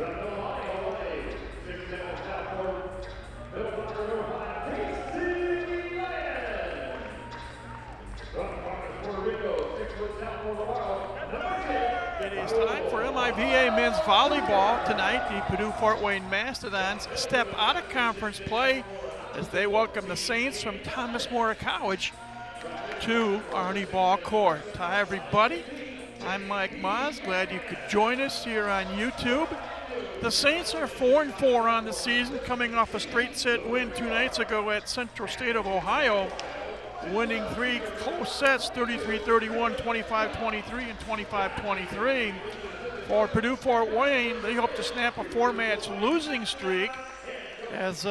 It is time for MIVA men's volleyball tonight. The Purdue Fort Wayne Mastodons step out of conference play as they welcome the Saints from Thomas More College to Arnie Ball Court. Hi everybody, I'm Mike Moz. Glad you could join us here on YouTube. The Saints are 4-4 on the season, coming off a straight set win 2 nights ago at Central State of Ohio, winning 3 close sets, 33-31, 25-23, and 25-23. For Purdue Fort Wayne, they hope to snap a 4-match losing streak as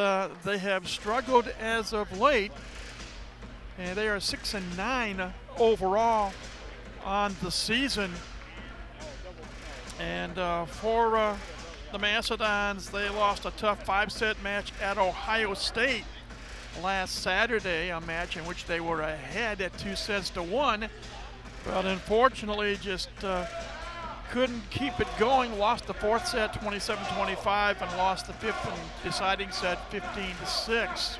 they have struggled as of late. And they are 6-9 overall on the season. And for the Mastodons, they lost a tough 5-set match at Ohio State last Saturday, a match in which they were ahead at 2-1, but unfortunately just couldn't keep it going. Lost the 4th set 27-25 and lost the 5th and deciding set 15-6.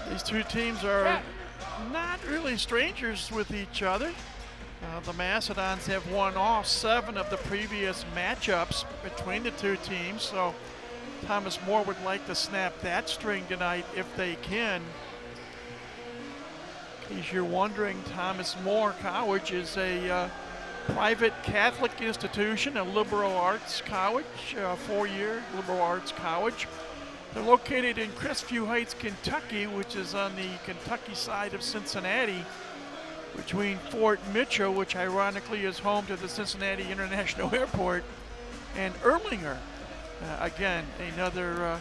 These two teams are not really strangers with each other. The Mastodons have won all 7 of the previous matchups between the two teams, so Thomas More would like to snap that string tonight if they can. In case you're wondering, Thomas More College is a private Catholic institution, a liberal arts college, 4-year liberal arts college. They're located in Crestview Heights, Kentucky, which is on the Kentucky side of Cincinnati, between Fort Mitchell, which ironically is home to the Cincinnati International Airport, and Erlanger. Again, another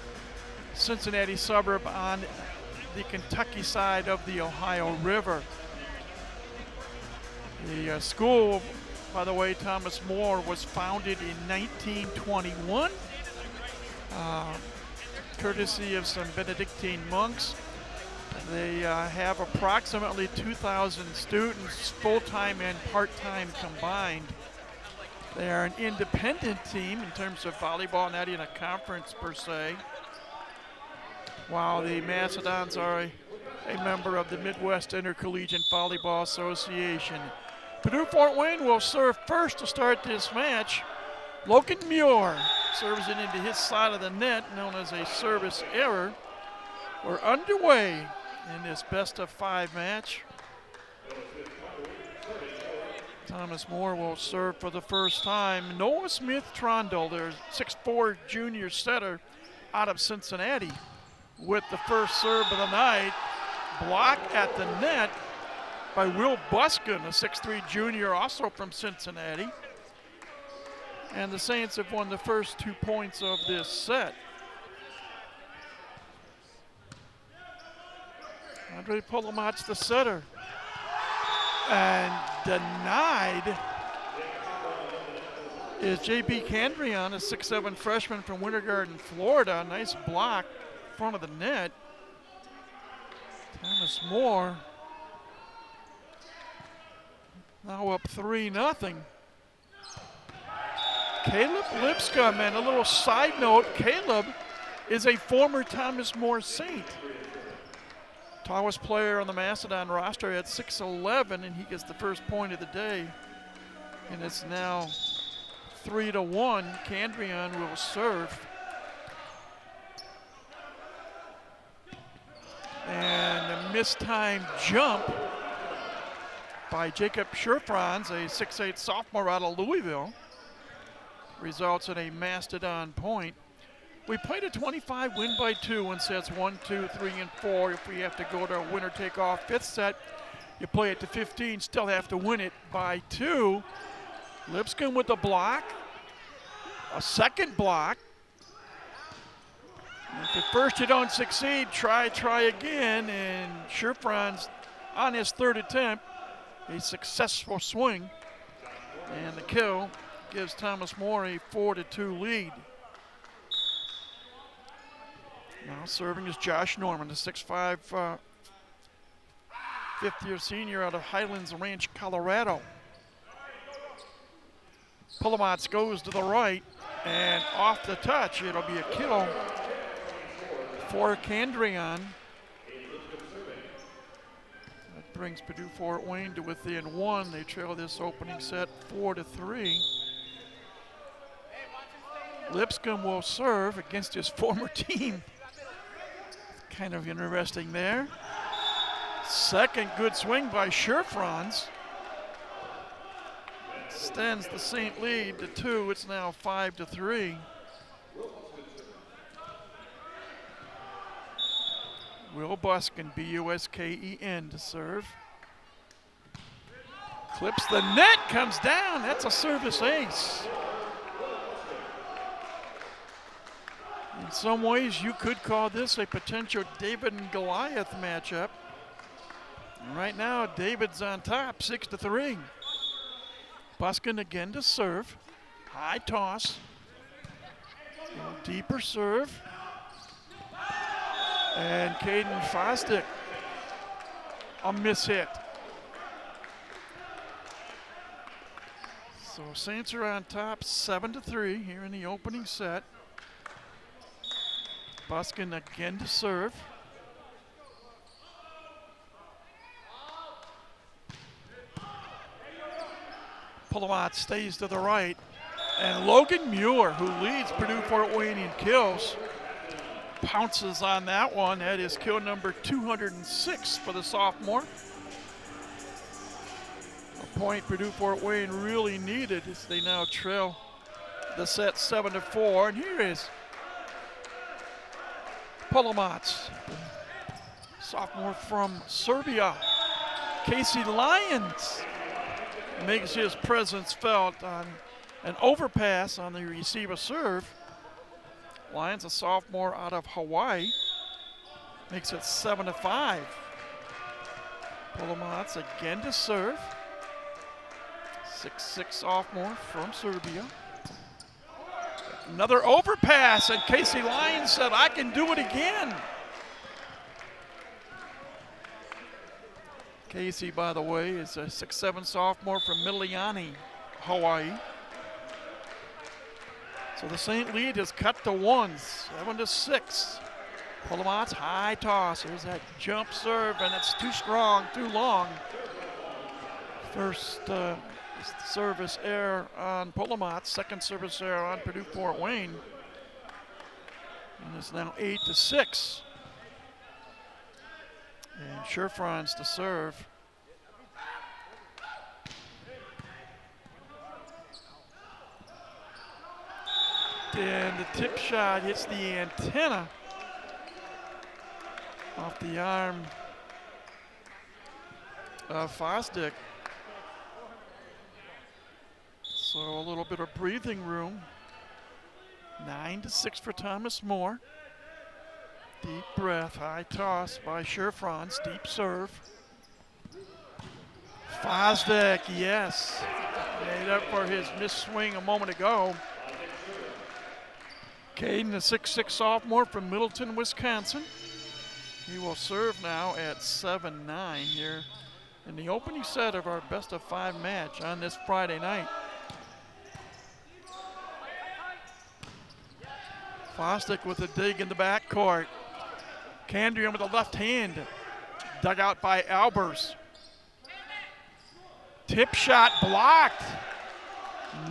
Cincinnati suburb on the Kentucky side of the Ohio River. The school, by the way, Thomas More, was founded in 1921, courtesy of some Benedictine monks. They have approximately 2,000 students, full-time and part-time combined. They are an independent team in terms of volleyball, not in a conference per se, while the Mastodons are a member of the Midwest Intercollegiate Volleyball Association. Purdue Fort Wayne will serve first to start this match. Logan Muir serves it into his side of the net, known as a service error. We're underway in this best-of-5 match. Thomas More will serve for the first time. Noah Smith-Trondle, their 6'4" junior setter out of Cincinnati, with the first serve of the night. Block at the net by Will Buskin, a 6'3" junior, also from Cincinnati. And the Saints have won the first 2 points of this set. Andre Polomat's the setter. And denied is J.B. Candrion, a 6'7" freshman from Winter Garden, Florida. Nice block in front of the net. Thomas More now up 3-0. Caleb Lipscomb, and a little side note, Caleb is a former Thomas More Saint. Tallest player on the Mastodon roster at 6'11", and he gets the first point of the day. And it's now 3-1. Candrion will serve. And a mistimed jump by Jacob Scherfranz, a 6'8" sophomore out of Louisville, results in a Mastodon point. We played a 25 win by 2 in sets 1, 2, 3, and 4. If we have to go to a winner-take-all 5th set, you play it to 15, still have to win it by 2. Lipscomb with the block, a second block. If at first you don't succeed, try again, and Scherfranz on his 3rd attempt, a successful swing, and the kill gives Thomas More a 4-2 lead. Now serving is Josh Norman, the 6'5", fifth-year senior out of Highlands Ranch, Colorado. Polomatz goes to the right. And off the touch, it'll be a kill for Candrion. That brings Purdue Fort Wayne to within 1. They trail this opening set 4-3. Lipscomb will serve against his former team. Kind of interesting there. Second good swing by Scherfranz. Extends the St. lead to 2. It's now 5-3. Will Busken, B-U-S-K-E-N, to serve. Clips the net, comes down. That's a service ace. In some ways, you could call this a potential David and Goliath matchup. And right now, David's on top, 6-3. Busken again to serve. High toss. A little deeper serve. And Caden Fosdick, a miss hit. So Saints are on top, 7-3 here in the opening set. Busken again to serve. Pulamat stays to the right. And Logan Muir, who leads Purdue Fort Wayne in kills, pounces on that one. That is kill number 206 for the sophomore. A point Purdue Fort Wayne really needed as they now trail the set 7-4. And here is Pulamat, sophomore from Serbia. Casey Lyons makes his presence felt on an overpass on the receiver serve. Lyons, a sophomore out of Hawaii, makes it 7-5. Pulamat again to serve. 6'6" sophomore from Serbia. Another overpass, and Casey Lyons said, I can do it again. Casey, by the way, is a 6'7" sophomore from Miliani, Hawaii. So the St. lead has cut to 1, 7-6. Pulamat's high toss. There's that jump serve, and it's too strong, too long. First service error on Pulamat, second service error on Purdue Fort Wayne. And it's now 8-6. And Scherfranz to serve. And the tip shot hits the antenna off the arm of Fosdick. So a little bit of breathing room. 9-6 for Thomas More. Deep breath, high toss by Scherfranz, deep serve. Fosdick, yes, made up for his missed swing a moment ago. Caden, a 6'6" sophomore from Middleton, Wisconsin. He will serve now at 7-9 here in the opening set of our best-of-5 match on this Friday night. Fosdick with a dig in the backcourt. Candrion with the left hand, dug out by Albers. Tip shot blocked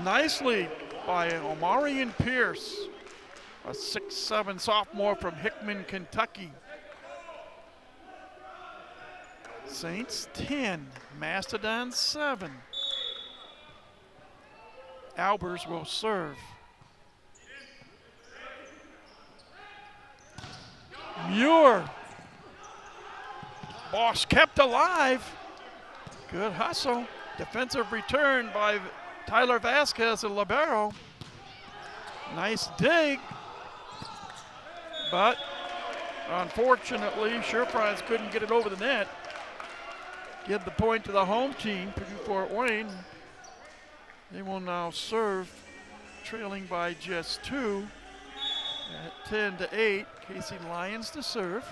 nicely by Omarion Pierce, a 6'7" sophomore from Hickman, Kentucky. Saints 10, Mastodons 7. Albers will serve. Muir. Boss kept alive. Good hustle. Defensive return by Tyler Vasquez, a libero. Nice dig. But unfortunately, Scherfranz couldn't get it over the net. Give the point to the home team, Purdue Fort Wayne. They will now serve, trailing by just 2 at 10-8. Casey Lyons to serve.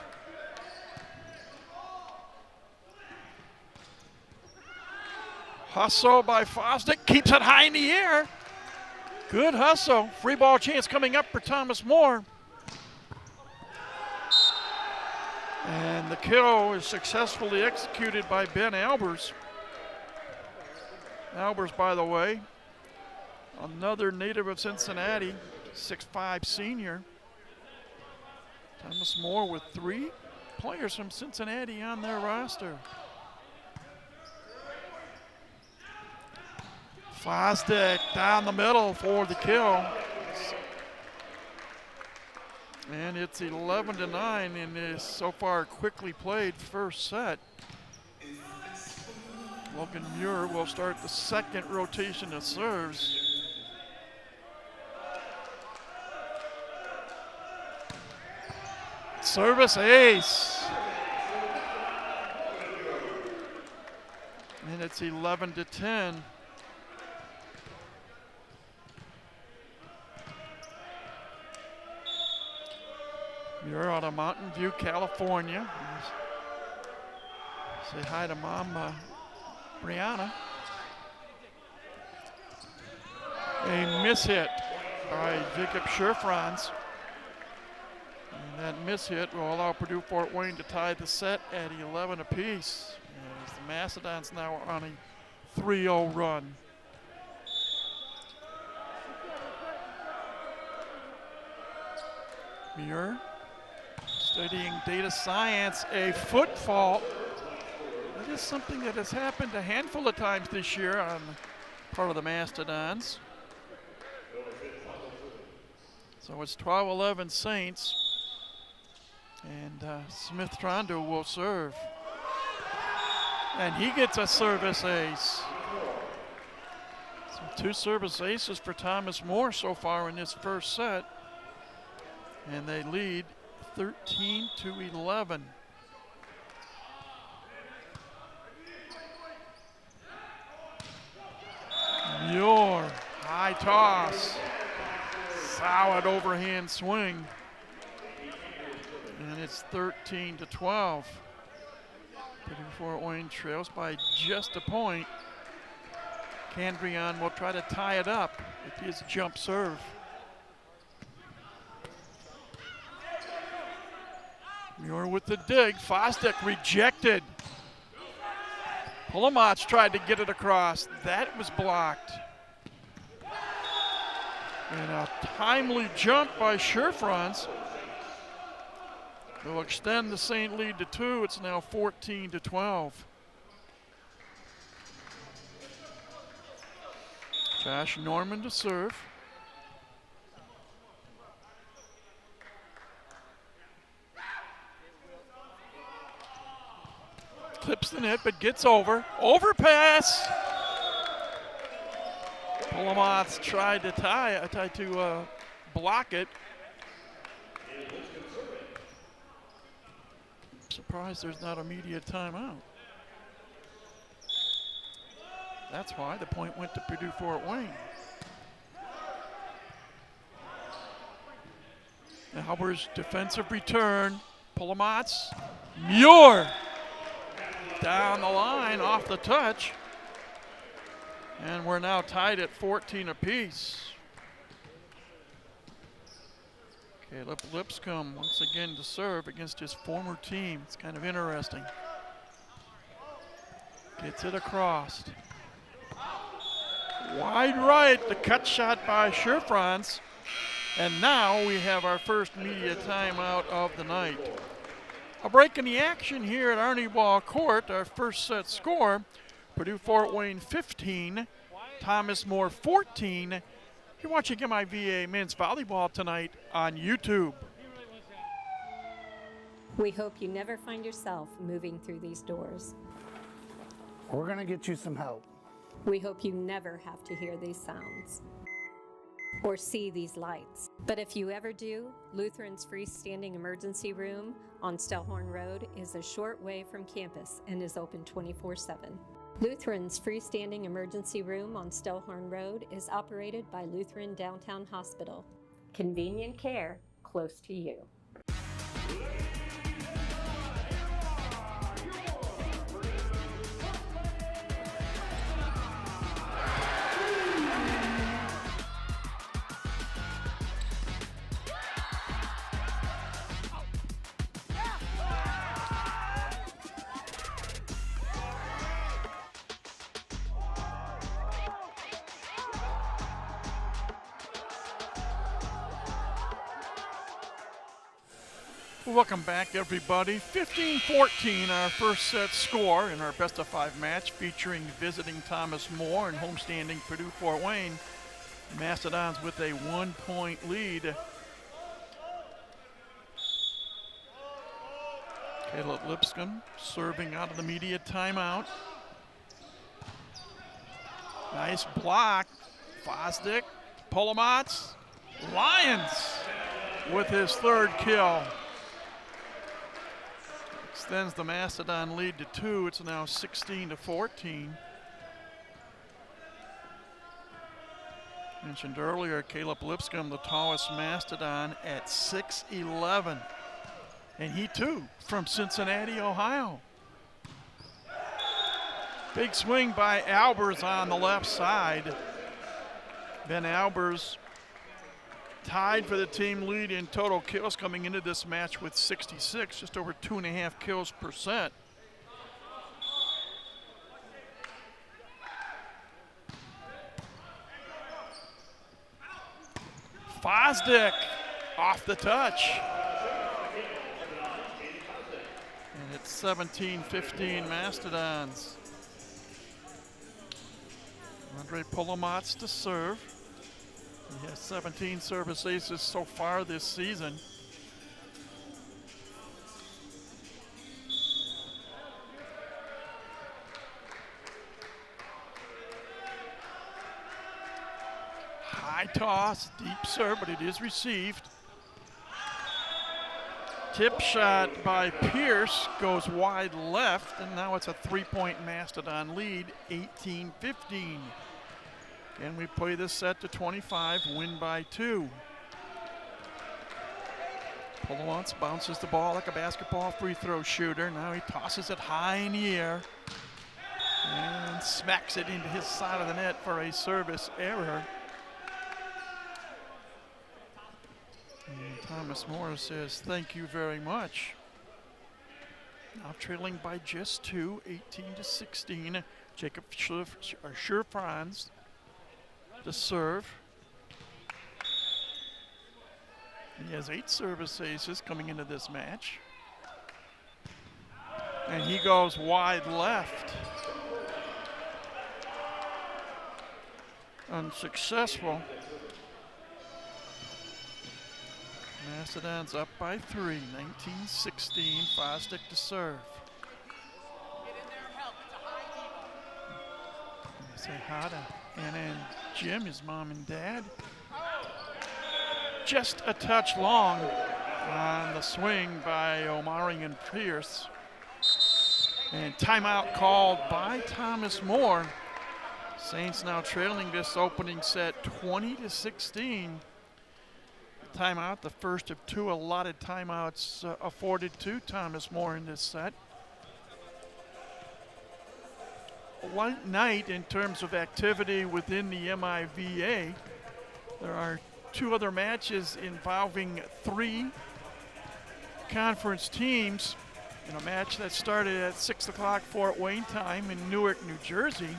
Hustle by Fosdick, keeps it high in the air. Good hustle. Free ball chance coming up for Thomas More. And the kill is successfully executed by Ben Albers. Albers, by the way, another native of Cincinnati, 6'5" senior. Thomas More with 3 players from Cincinnati on their roster. Fosdick down the middle for the kill. And it's 11-9 in this so far quickly played first set. Logan Muir will start the second rotation of serves. Service ace. And it's 11-10. You're out of Mountain View, California. Say hi to Mom, Brianna. A miss hit by Jacob Scherfranz. And that miss hit will allow Purdue Fort Wayne to tie the set at 11 apiece. As the Mastodons now are on a 3-0 run. Muir studying data science, a foot fault. That is something that has happened a handful of times this year on part of the Mastodons. So it's 12-11 Saints. And Smith Trondo will serve. And he gets a service ace. So 2 service aces for Thomas More so far in this first set. And they lead 13-11. Muir, high toss. Solid overhand swing. And it's 13-12. Purdue Fort Wayne trails by just a point. Candrion will try to tie it up with his jump serve. Muir with the dig. Fosdick rejected. Polomatz tried to get it across. That was blocked. And a timely jump by Scherfranz will extend the Saint lead to 2. It's now 14-12. Josh Norman to serve. Clips the net, but gets over. Overpass. Polomatz tried to block it. Surprised there's not immediate timeout. That's why the point went to Purdue Fort Wayne. Albers' defensive return. Polomatz. Muir. Down the line, off the touch. And we're now tied at 14 apiece. Caleb Lipscomb once again to serve against his former team. It's kind of interesting. Gets it across. Wide right, the cut shot by Scherfranz. And now we have our first media timeout of the night. A break in the action here at Arnie Ball Court. Our first set score, Purdue Fort Wayne 15, Thomas More 14. You're watching MIVA Men's Volleyball tonight on YouTube. We hope you never find yourself moving through these doors. We're gonna get you some help. We hope you never have to hear these sounds or see these lights. But if you ever do, Lutheran's freestanding emergency room on Stellhorn Road is a short way from campus and is open 24/7. Lutheran's freestanding emergency room on Stellhorn Road is operated by Lutheran Downtown Hospital. Convenient care close to you. Welcome back, everybody. 15-14, our first set score in our best-of-5 match featuring visiting Thomas More and homestanding Purdue Fort Wayne. Mastodons with a 1-point lead. Caleb Lipscomb serving out of the media timeout. Nice block. Fosdick, Polomats, Lyons with his third kill. Extends the Mastodon lead to 2. It's now 16-14. Mentioned earlier, Caleb Lipscomb, the tallest Mastodon at 6'11". And he too from Cincinnati, Ohio. Big swing by Albers on the left side. Ben Albers tied for the team lead in total kills coming into this match with 66, just over 2.5 kills per set. Fosdick off the touch. And it's 17-15 Mastodons. Andre Polomats to serve. He has 17 service aces so far this season. High toss, deep serve, but it is received. Tip shot by Pierce goes wide left, and now it's a 3-point Mastodon lead, 18-15. And we play this set to 25, win by 2. Polomats bounces the ball like a basketball free throw shooter. Now he tosses it high in the air and smacks it into his side of the net for a service error. And Thomas Morris says, thank you very much. Now trailing by just 2, 18-16. Jacob Schurfranz to serve. He has 8 service aces coming into this match. And he goes wide left. Unsuccessful. Mastodons up by 3, 19-16, Fosdick to serve. Say hi to Anna and Jim, his mom and dad. Just a touch long on the swing by Omari and Pierce. And timeout called by Thomas More. Saints now trailing this opening set 20-16. Timeout, the first of 2 allotted timeouts afforded to Thomas More in this set. A light night in terms of activity within the MIVA. There are 2 other matches involving 3 conference teams in a match that started at 6 o'clock Fort Wayne time in Newark, New Jersey.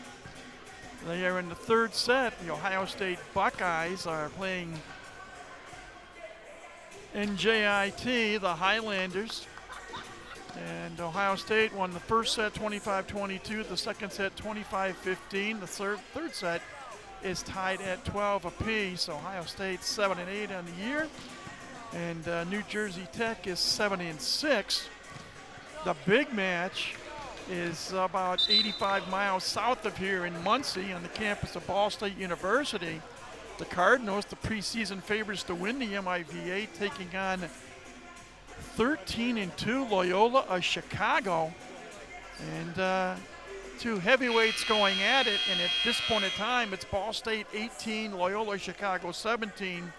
They are in the 3rd set. The Ohio State Buckeyes are playing NJIT, the Highlanders. And Ohio State won the first set 25-22, the second set 25-15. The third set is tied at 12 apiece. Ohio State 7-8 on the year, and New Jersey Tech is 7-6. The big match is about 85 miles south of here in Muncie on the campus of Ball State University. The Cardinals, the preseason favorites to win the MIVA, taking on 13-2 Loyola of Chicago. And 2 heavyweights going at it, and at this point in time, it's Ball State 18, Loyola Chicago 17,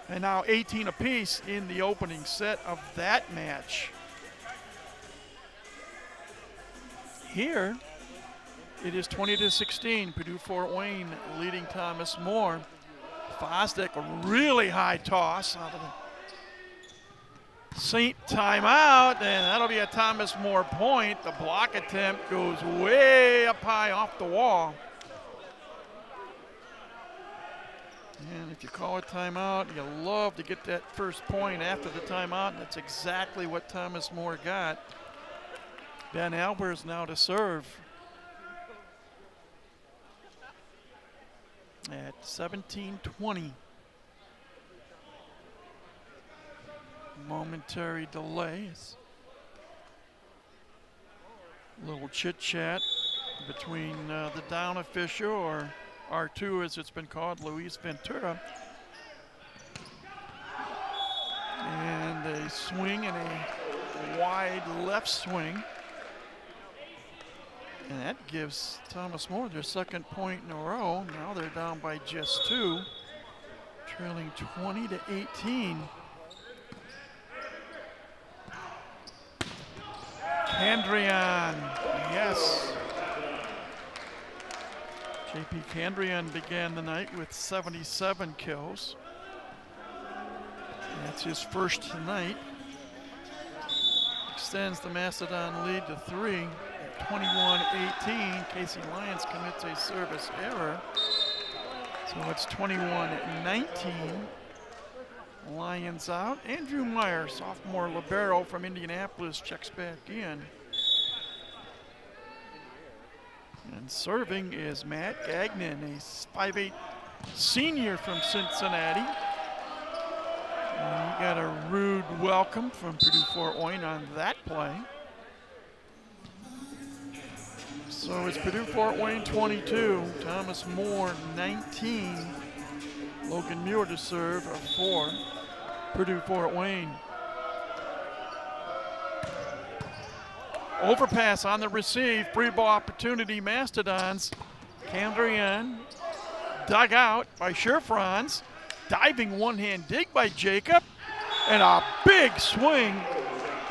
and now 18 apiece in the opening set of that match. Here, it is 20-16, Purdue Fort Wayne leading Thomas More. Fosdick, a really high toss out of the Saint timeout, and that'll be a Thomas More point. The block attempt goes way up high off the wall. And if you call a timeout, you love to get that first point after the timeout, and that's exactly what Thomas More got. Ben Albers now to serve at 17-20. Momentary delays. Little chit chat between the down official, or R2 as it's been called, Luis Ventura, and a swing and a wide left swing. And that gives Thomas More their second point in a row. Now they're down by just 2, trailing 20-18. Candrian, yes. JP Candrian began the night with 77 kills. That's his first tonight. Extends the Mastodon lead to 3. 21-18. Casey Lyons commits a service error. So it's 21-19. Lions out. Andrew Meyer, sophomore libero from Indianapolis, checks back in. And serving is Matt Gagnon, a 5'8" senior from Cincinnati. And he got a rude welcome from Purdue Fort Wayne on that play. So it's Purdue Fort Wayne 22, Thomas More 19. Logan Muir to serve for Purdue Fort Wayne. Overpass on the receive, free ball opportunity, Mastodons. Candrian dug out by Sherfrans. Diving one-hand dig by Jacob. And a big swing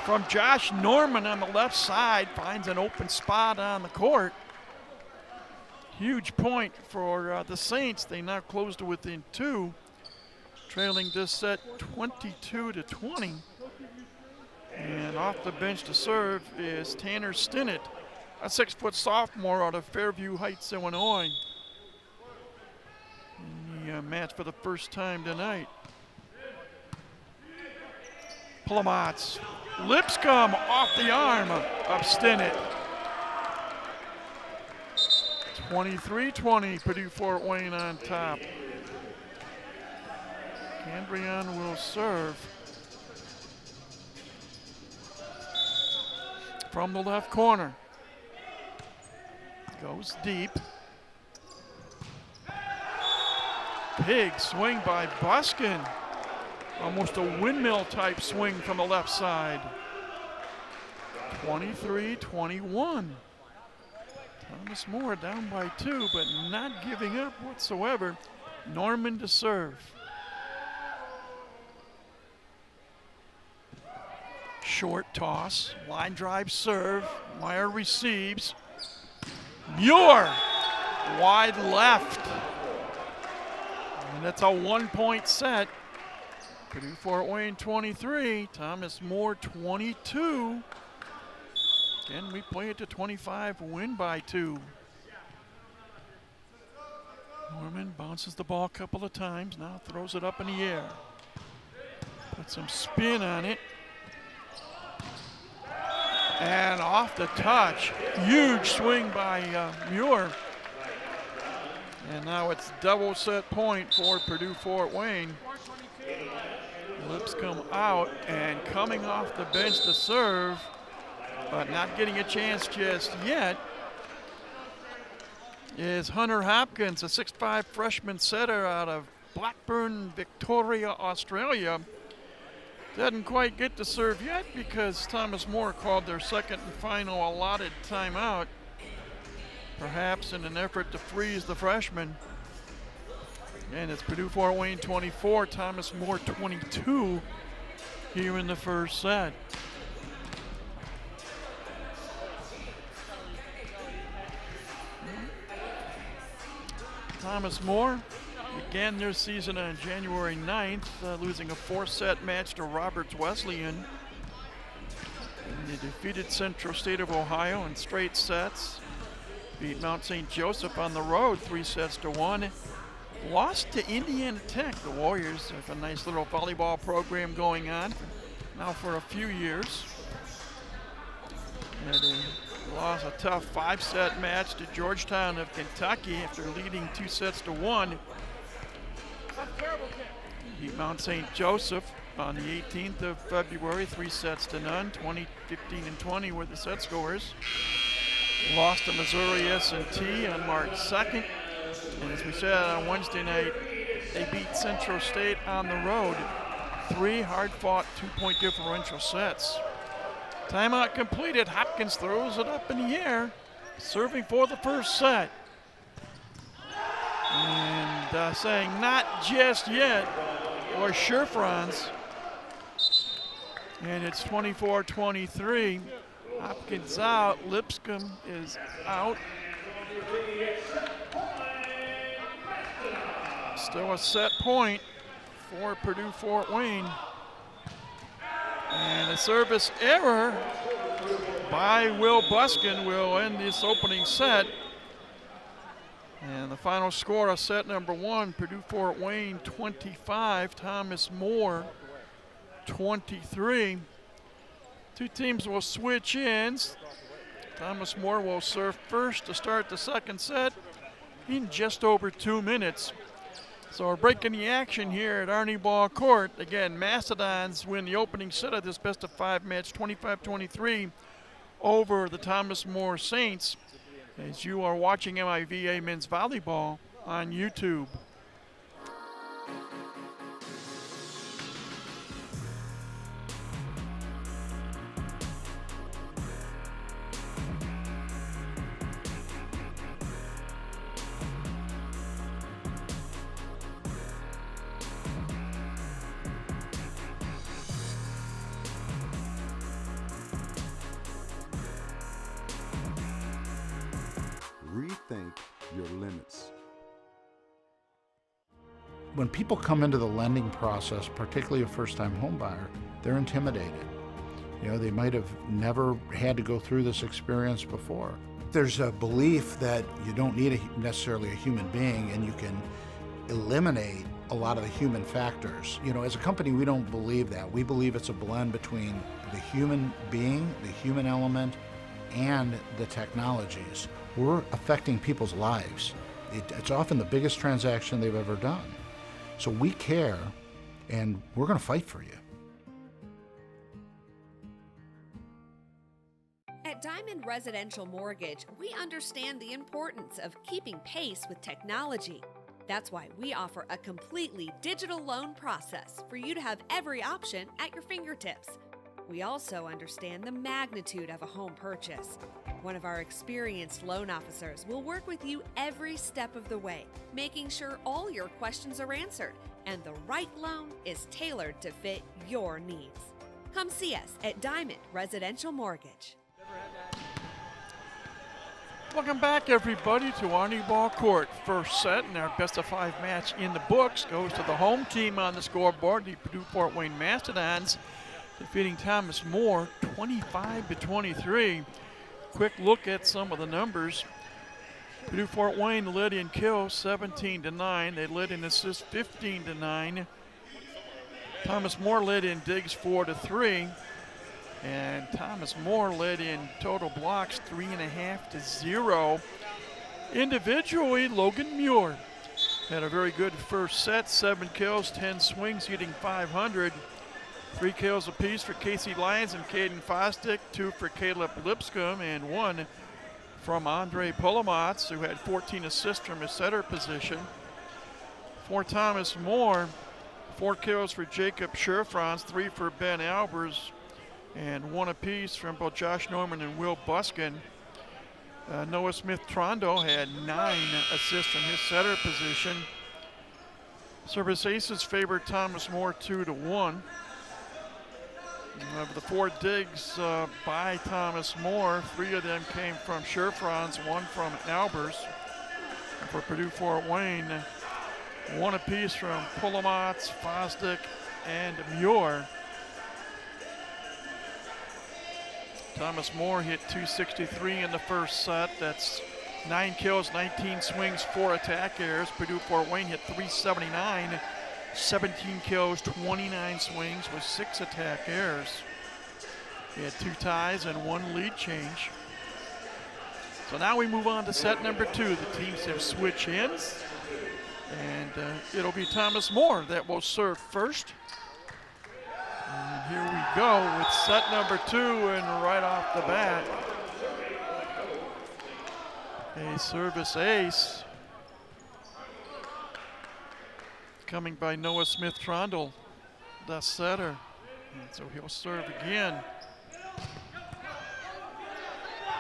from Josh Norman on the left side. Finds an open spot on the court. Huge point for the Saints. They now close to within 2. Trailing this set 22-20. And off the bench to serve is Tanner Stinnett, a 6-foot sophomore out of Fairview Heights, Illinois. In the match for the first time tonight. Plamatz. Lipscomb off the arm of Stinnett. 23-20, Purdue Fort Wayne on top. Candrian will serve. From the left corner. Goes deep. Big swing by Buskin. Almost a windmill type swing from the left side. 23-21. Thomas More down by 2, but not giving up whatsoever. Norman to serve. Short toss, line drive serve. Meyer receives. Muir, wide left. And it's a 1-point set. Purdue Fort Wayne 23, Thomas More 22. Again, we play it to 25, win by 2. Norman bounces the ball a couple of times, now throws it up in the air. Put some spin on it. And off the touch, huge swing by Muir. And now it's double set point for Purdue Fort Wayne. Lipscomb out and coming off the bench to serve, but not getting a chance just yet, is Hunter Hopkins, a 6'5" freshman setter out of Blackburn, Victoria, Australia. Doesn't quite get to serve yet because Thomas More called their second and final allotted timeout, perhaps in an effort to freeze the freshman. And it's Purdue Fort Wayne 24, Thomas More 22 here in the first set. Thomas More began their season on January 9th, losing a 4-set match to Roberts Wesleyan. And they defeated Central State of Ohio in straight sets. Beat Mount St. Joseph on the road 3-1. lost to Indiana Tech. The Warriors have a nice little volleyball program going on now for a few years. And they lost a tough 5-set match to Georgetown of Kentucky after leading 2-1. Beat Mount St. Joseph on the 18th of February, 3-0. 20, 15, and 20 were the set scores. Lost to Missouri S&T on March 2nd. And as we said on Wednesday night, they beat Central State on the road. 3 hard-fought 2-point differential sets. Timeout completed. Hopkins throws it up in the air, serving for the first set. And saying not just yet, or sure, Franz. And it's 24-23. Hopkins out. Lipscomb is out. Still a set point for Purdue Fort Wayne. And a service error by Will Buskin will end this opening set. And the final score of set number 1, Purdue Fort Wayne 25, Thomas More 23. Two teams will switch ends. Thomas More will serve first to start the second set in just over 2 minutes. So we're breaking the action here at Arnie Ball Court. Again, Mastodons win the opening set of this best-of-5 match, 25-23, over the Thomas More Saints, as you are watching MIVA Men's Volleyball on YouTube. Rethink your limits. When people come into the lending process, particularly a first-time home buyer, they're intimidated. You know, they might have never had to go through this experience before. There's a belief that you don't need necessarily a human being, and you can eliminate a lot of the human factors. You know, as a company, we don't believe that. We believe it's a blend between the human being, the human element, and the technologies. We're affecting people's lives. It's often the biggest transaction they've ever done. So we care, and we're going to fight for you. At Diamond Residential Mortgage, we understand the importance of keeping pace with technology. That's why we offer a completely digital loan process for you to have every option at your fingertips. We also understand the magnitude of a home purchase. One of our experienced loan officers will work with you every step of the way, making sure all your questions are answered and the right loan is tailored to fit your needs. Come see us at Diamond Residential Mortgage. Welcome back, everybody, to Arnie Ball Court. First set in our best-of-5 match in the books goes to the home team on the scoreboard, the Purdue Fort Wayne Mastodons, defeating Thomas More 25-23. Quick look at some of the numbers. Purdue Fort Wayne led in kills 17-9. They led in assists 15-9. Thomas More led in digs 4-3. And Thomas More led in total blocks 3.5-0. Individually, Logan Muir had a very good first set, 7 kills, 10 swings, hitting .500. 3 kills apiece for Casey Lyons and Caden Fostick, 2 for Caleb Lipscomb, and 1 from Andre Polomatz, who had 14 assists from his setter position. For Thomas More, 4 kills for Jacob Scherfranz, 3 for Ben Albers, and 1 apiece from both Josh Norman and Will Buskin. Noah Smith-Trondo had 9 assists from his setter position. Service aces favored Thomas More 2-1. Of the 4 digs by Thomas More, 3 of them came from Scherfranz, 1 from Albers. And for Purdue Fort Wayne, 1 apiece from Polomatz, Fostick, and Muir. Thomas More hit .263 in the first set. That's 9 kills, 19 swings, 4 attack errors. Purdue Fort Wayne hit 379, 17 kills, 29 swings with 6 attack errors. We had 2 ties and 1 lead change. So now we move on to set number 2. The teams have switched ends, and it'll be Thomas More that will serve first. And here we go with set number 2, and right off the bat, a service ace coming by Noah Smith-Trondle, the setter. And so he'll serve again.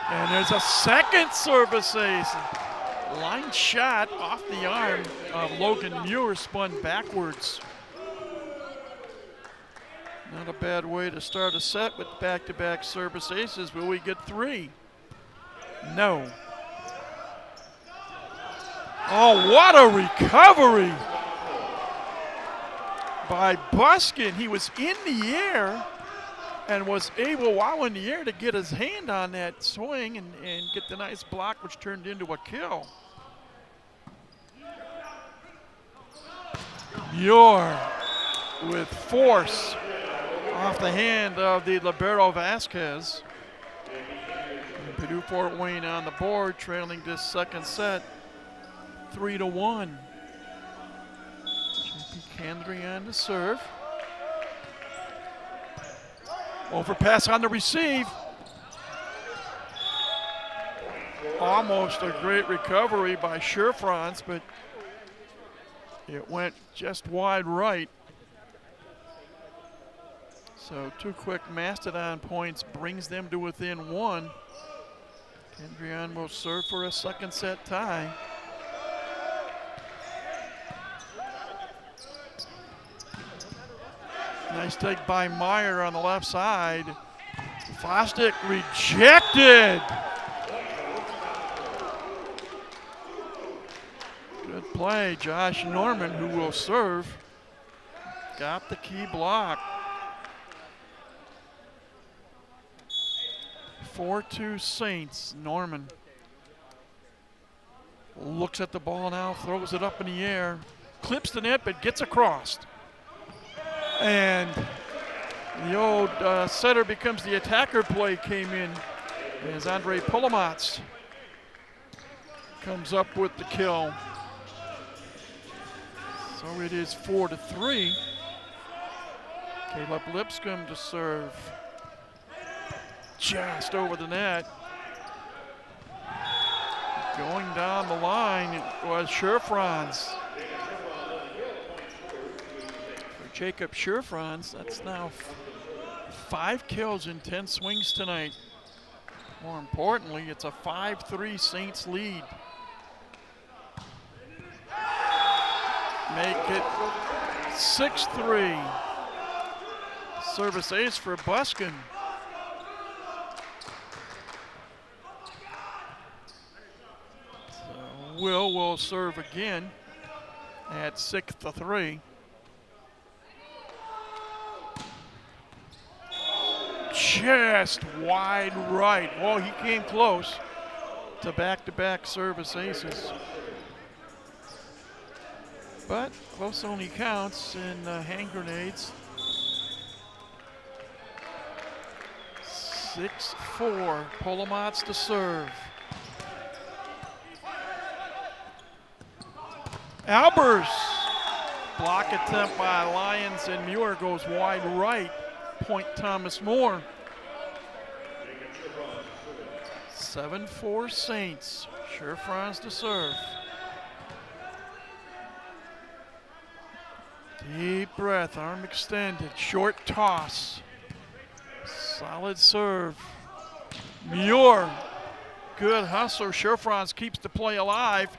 And there's a second service ace. Line shot off the arm of Logan Muir, spun backwards. Not a bad way to start a set with back-to-back service aces. Will we get 3? No. Oh, what a recovery by Buskin. He was in the air and was able, while in the air, to get his hand on that swing and get the nice block, which turned into a kill. Muir with force off the hand of the libero Vasquez. And Purdue Fort Wayne on the board, trailing this second set 3-1. JP Candrian to serve. Overpass on the receive. Almost a great recovery by Sherfrans, but it went just wide right. So 2 quick Mastodon points brings them to within 1. Candrian will serve for a second set tie. Nice take by Meyer on the left side. Fosdick rejected. Good play, Josh Norman, who will serve. Got the key block. 4-2 Saints. Norman looks at the ball now, throws it up in the air, clips the net, but gets across. And the old setter becomes the attacker play came in as Andre Polomatz comes up with the kill. So it is 4-3. Caleb Lipscomb to serve. Just over the net. Going down the line, it was Sherfrans. Jacob Sherfrans, that's now 5 kills in 10 swings tonight. More importantly, it's a 5-3 Saints lead. Make it 6-3. Service ace for Buskin. So Will serve again at 6-3. Just wide right. Well, he came close to back-to-back service aces. But close only counts in hand grenades. 6-4. Polomatz to serve. Albers. Block attempt by Lyons, and Muir goes wide right. Point Thomas More. 7-4 Saints. Sherfrans to serve. Deep breath, arm extended, short toss. Solid serve. Muir, good hustle. Sherfrans keeps the play alive.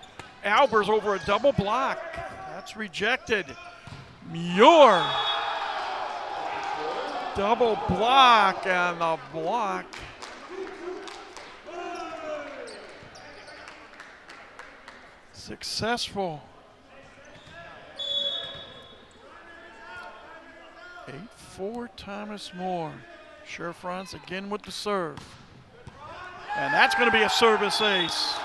Albers over a double block. That's rejected. Muir. Double block, and the block successful. 8-4 Thomas More. Sherfrans again with the serve. And that's going to be a service ace.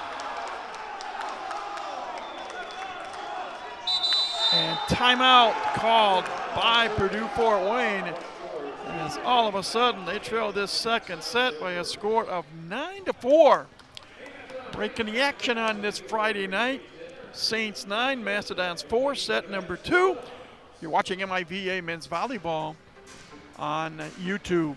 And timeout called by Purdue Fort Wayne. As all of a sudden they trail this second set by a score of 9-4. Breaking the action on this Friday night. Saints 9, Mastodons 4, set number 2. You're watching MIVA Men's Volleyball on YouTube.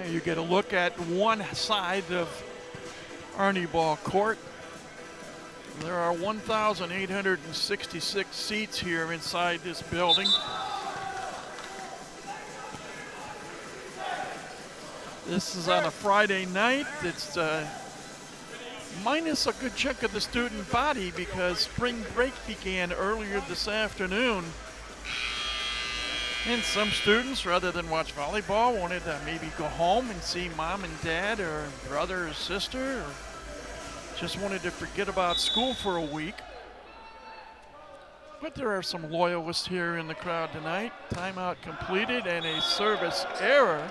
You get a look at one side of Arnie Ball Court. There are 1,866 seats here inside this building. This is on a Friday night. It's minus a good chunk of the student body because spring break began earlier this afternoon. And some students, rather than watch volleyball, wanted to maybe go home and see mom and dad or brother or sister, or just wanted to forget about school for a week. But there are some loyalists here in the crowd tonight. Timeout completed and a service error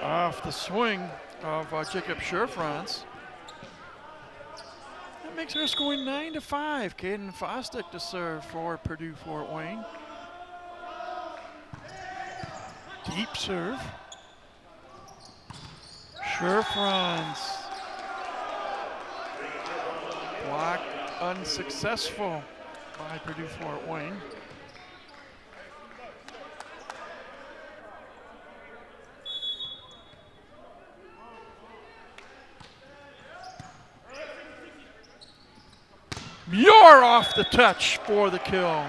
off the swing of Jacob Scherfranz. That makes her scoring 9-5. Caden Fostick to serve for Purdue Fort Wayne. Deep serve. Scherfranz. Block unsuccessful by Purdue Fort Wayne. Muir off the touch for the kill.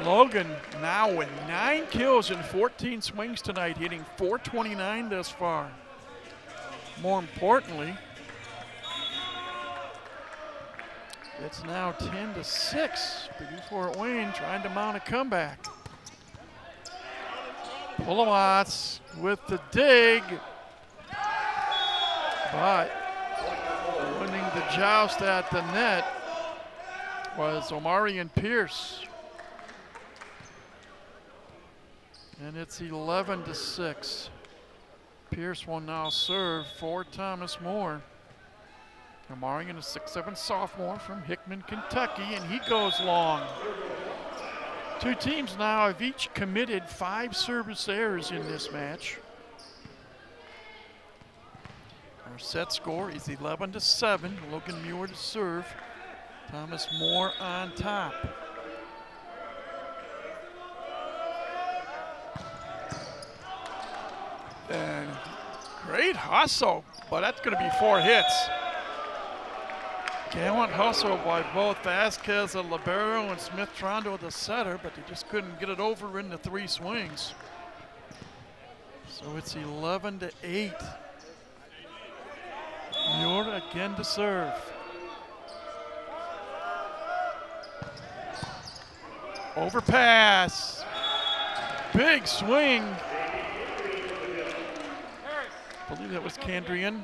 Logan now with 9 kills and 14 swings tonight, hitting .429 thus far. More importantly, it's now 10-6. Purdue Fort Wayne trying to mount a comeback. Pulawatz with the dig, but winning the joust at the net was Omarion Pierce. And it's 11-6. Pierce will now serve for Thomas Moore. Omarion, a 6'7" sophomore from Hickman, Kentucky, and he goes long. Two teams now have each committed 5 service errors in this match. Our set score is 11-7. Logan Muir to serve. Thomas Moore on top. And great hustle, but that's going to be 4 hits. Gallant hustle by both Vasquez, the libero, and Smith-Trondo, the setter, but they just couldn't get it over in the 3 swings. So it's 11-8. Muir again to serve. Overpass. Big swing. I believe that was Candrian.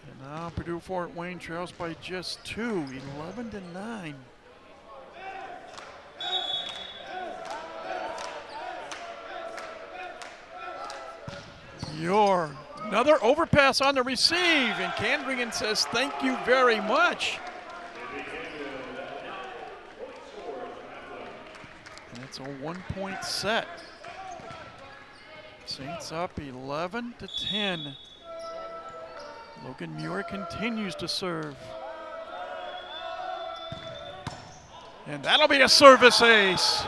And now Purdue Fort Wayne trails by just 2, 11-9. Muir. Another overpass on the receive, and Candrian says thank you very much. And it's a 1-point set. Saints up 11-10. Logan Muir continues to serve. And that'll be a service ace.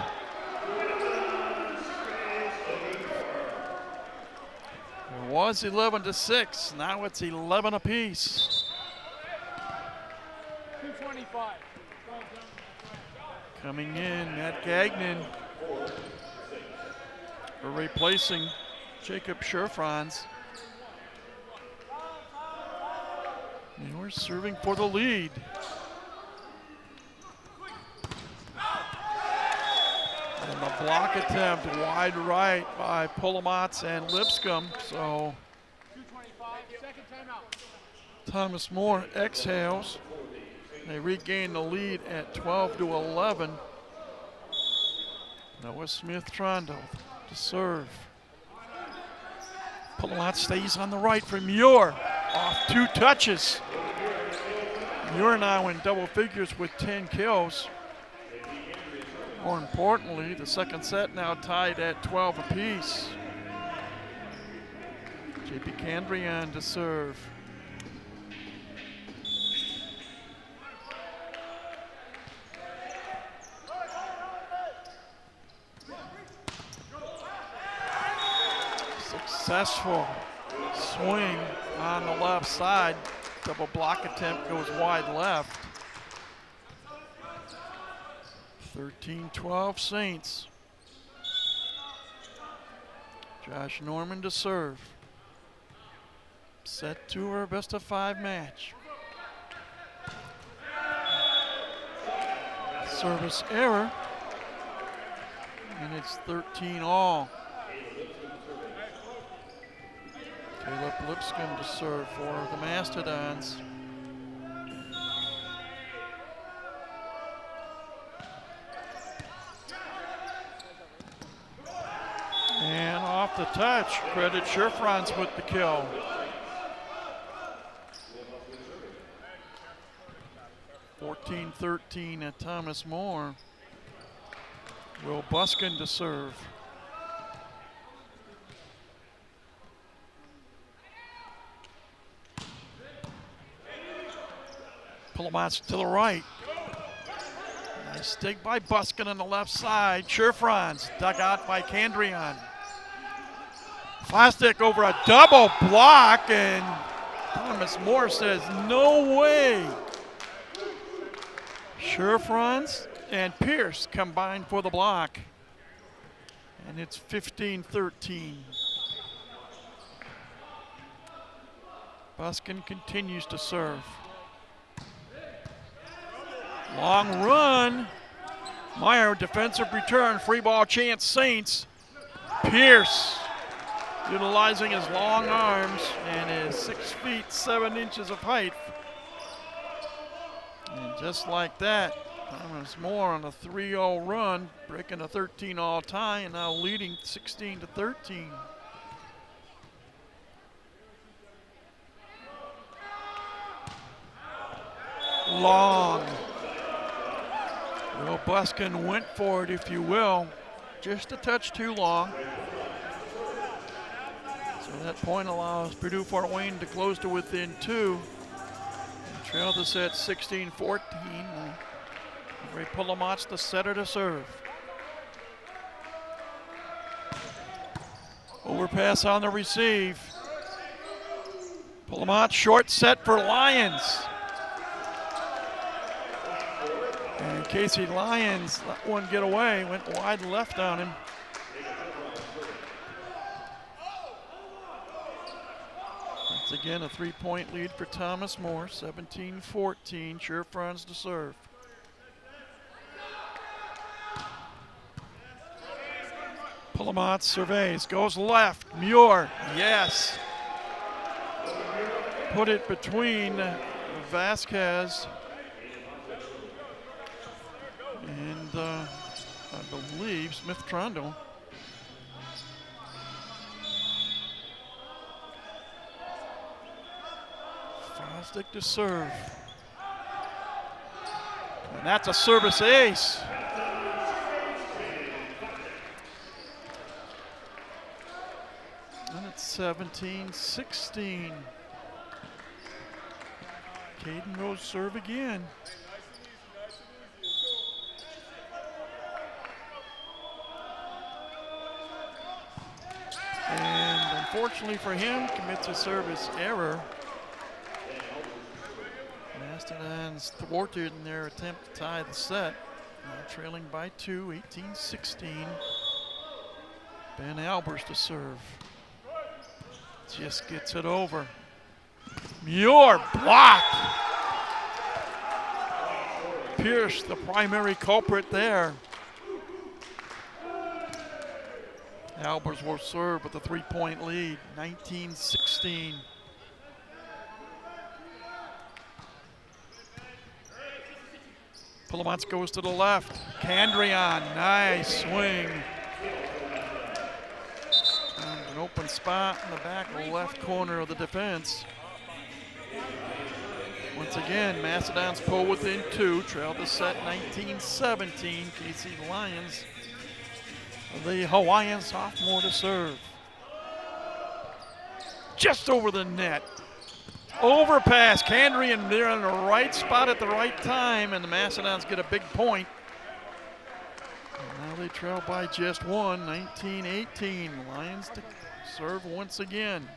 It was 11-6, now it's 11 apiece. 225. Coming in, Matt Gagnon replacing Jacob Scherfranz. Muir serving for the lead. And the block attempt wide right by Polomatz and Lipscomb. So Thomas More exhales. They regain the lead at 12-11. Noah Smith-Trondo to serve. Polomatz stays on the right for Muir. Off 2 touches. Muir now in double figures with 10 kills. More importantly, the second set now tied at 12 apiece. JP Candrian to serve. Successful swing on the left side. Double block attempt goes wide left. 13-12 Saints. Josh Norman to serve. Set 2 or best of 5 match. Service error. And it's 13-all. Caleb Lipscomb to serve for the Mastodons. And off the touch, credit Scherfranz with the kill. (14-13) at Thomas More. Will Buskin to serve. Polomatz to the right. Nice dig by Buskin on the left side. Scherfranz dug out by Candrian. Plastic over a double block, and Thomas More says, no way. Scherfranz and Pierce combined for the block. And it's 15-13. Buskin continues to serve. Long run. Meyer, defensive return, free ball chance, Saints. Pierce utilizing his long arms and his 6 feet 7 inches of height. And just like that, Thomas More on a 3-0 run, breaking a 13-all tie and now leading 16-13. Long. Will Buskin went for it, if you will. Just a touch too long. So that point allows Purdue Fort Wayne to close to within 2. And trail the set 16-14. Ray Polomatz, the setter, to serve. Overpass on the receive. Polomatz, short set for Lyons. And Casey Lyons let one get away, went wide left on him. Once again, a 3-point lead for Thomas More, 17-14, Scherfranz to serve. Polomatz surveys, goes left, Muir, yes. Put it between Vasquez and I believe Smith-Trondo. Fosdick to serve. And that's a service ace. And it's 17-16. Caden Rose serve again. And unfortunately for him, commits a service error. Mastodons thwarted in their attempt to tie the set. Now trailing by 2, 18-16. Ben Albers to serve. Just gets it over. Muir blocked. Pierce, the primary culprit there. Albers will serve with a 3-point lead, 19-16. Pulamats goes to the left. Candrian, nice swing. And an open spot in the back left corner of the defense. Once again, Mastodons pull within 2, trail the set 19-17. KC Lions, the Hawaiian sophomore to serve. Just over the net. Overpass, Candrian there in the right spot at the right time, and the Mastodons get a big point. And now they trail by just 1, 19-18. Lions to serve once again.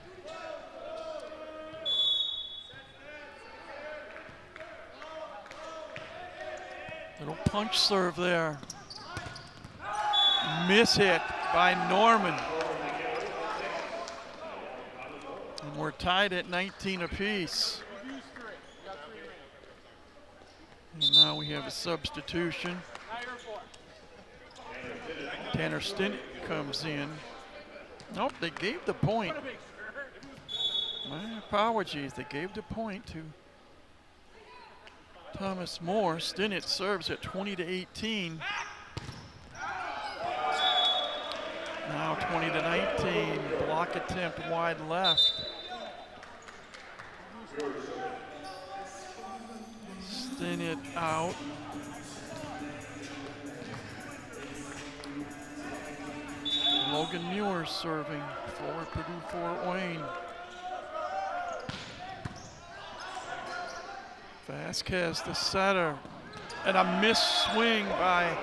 Little punch serve there. Miss hit by Norman. And we're tied at 19 apiece. And now we have a substitution. Tanner Stint comes in. Nope, they gave the point. My apologies, they gave the point to Thomas Moore. Stinnett serves at 20-18. Now 20-19. Block attempt wide left. Stinnett out. Logan Muir serving for Purdue Fort Wayne. Vasquez, the setter, and a missed swing by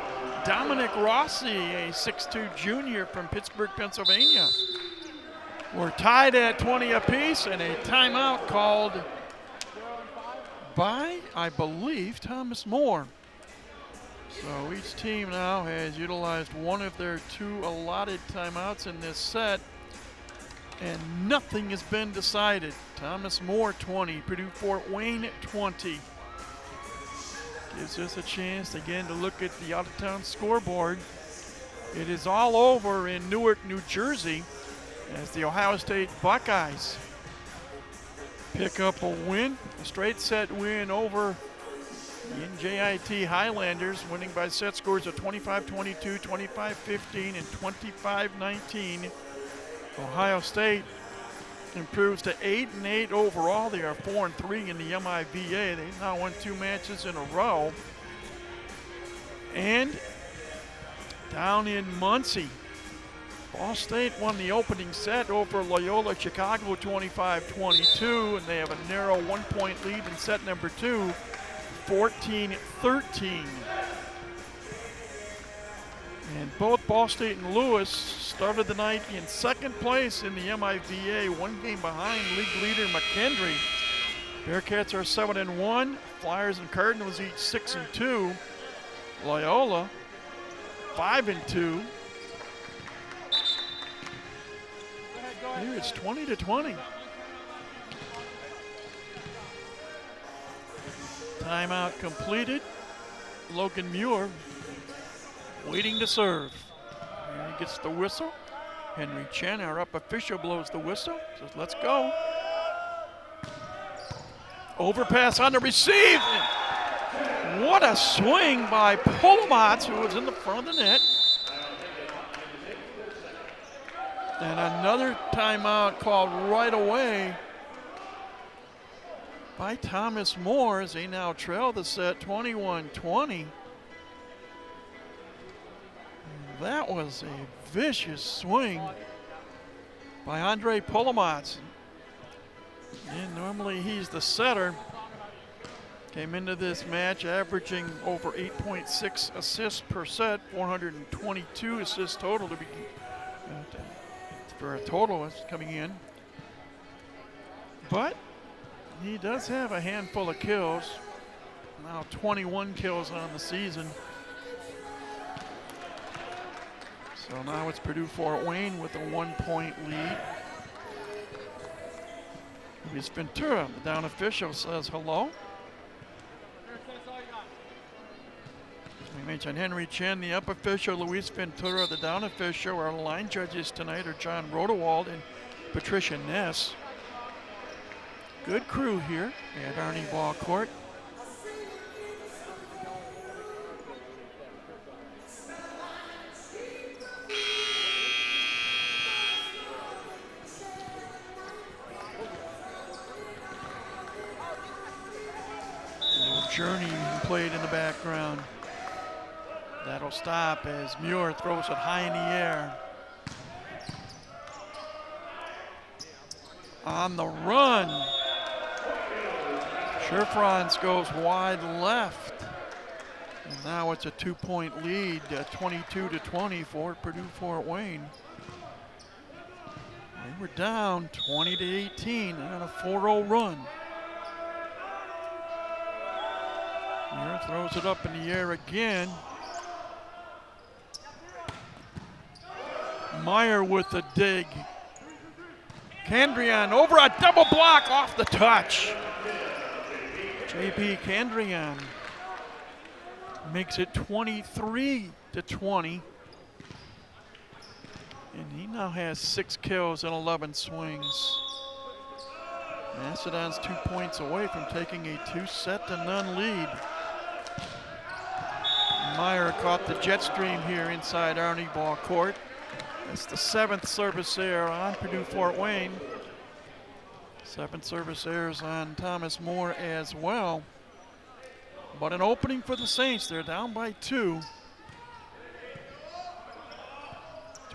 Dominic Rossi, a 6'2" junior from Pittsburgh, Pennsylvania. We're tied at 20 apiece, and a timeout called by, I believe, Thomas Moore. So each team now has utilized one of their 2 allotted timeouts in this set, and nothing has been decided. Thomas Moore 20, Purdue Fort Wayne 20. Gives us a chance again to look at the out-of-town scoreboard. It is all over in Newark, New Jersey, as the Ohio State Buckeyes pick up a win, a straight set win over the NJIT Highlanders, winning by set scores of 25-22, 25-15, and 25-19. Ohio State improves to 8-8 overall. They are 4-3 in the MIVA. They've now won 2 matches in a row. And down in Muncie, Ball State won the opening set over Loyola Chicago 25-22, and they have a narrow 1-point lead in set number 2, 14-13. And both Ball State and Lewis started the night in second place in the MIVA, 1 game behind league leader McKendree. Bearcats are 7-1. Flyers and Cardinals each 6-2. Loyola 5-2. Here it's 20-20. Timeout completed. Logan Muir waiting to serve. And he gets the whistle. Henry Chen, our up official, blows the whistle. Says, let's go. Overpass on the receive. What a swing by Pulamats, who was in the front of the net. And another timeout called right away by Thomas Moore as they now trail the set 21-20. That was a vicious swing by Andre Pulamats. And normally he's the setter. Came into this match averaging over 8.6 assists per set, 422 assists total to be for a total that's coming in. But he does have a handful of kills. Now 21 kills on the season. So now it's Purdue Fort Wayne with a 1-point lead. Luis Ventura, the down official, says hello. We mentioned Henry Chen, the up official, Luis Ventura, the down official. Our line judges tonight are John Rodewald and Patricia Ness. Good crew here at Arnie Ball Court. Journey played in the background. That'll stop as Muir throws it high in the air. On the run. Scherfrans goes wide left. And now it's a 2-point lead, 22-20 for Purdue Fort Wayne. They were down 20-18 on a 4-0 run. Muir throws it up in the air again. Meyer with the dig. Candrian over a double block off the touch. JP Candrian makes it 23-20. And he now has 6 kills and 11 swings. Mastodons 2 points away from taking a 2-0 lead. Meyer caught the jet stream here inside Arnie Ball Court. That's the 7th service error on Purdue Fort Wayne. 7 service errors on Thomas Moore as well. But an opening for the Saints. They're down by 2.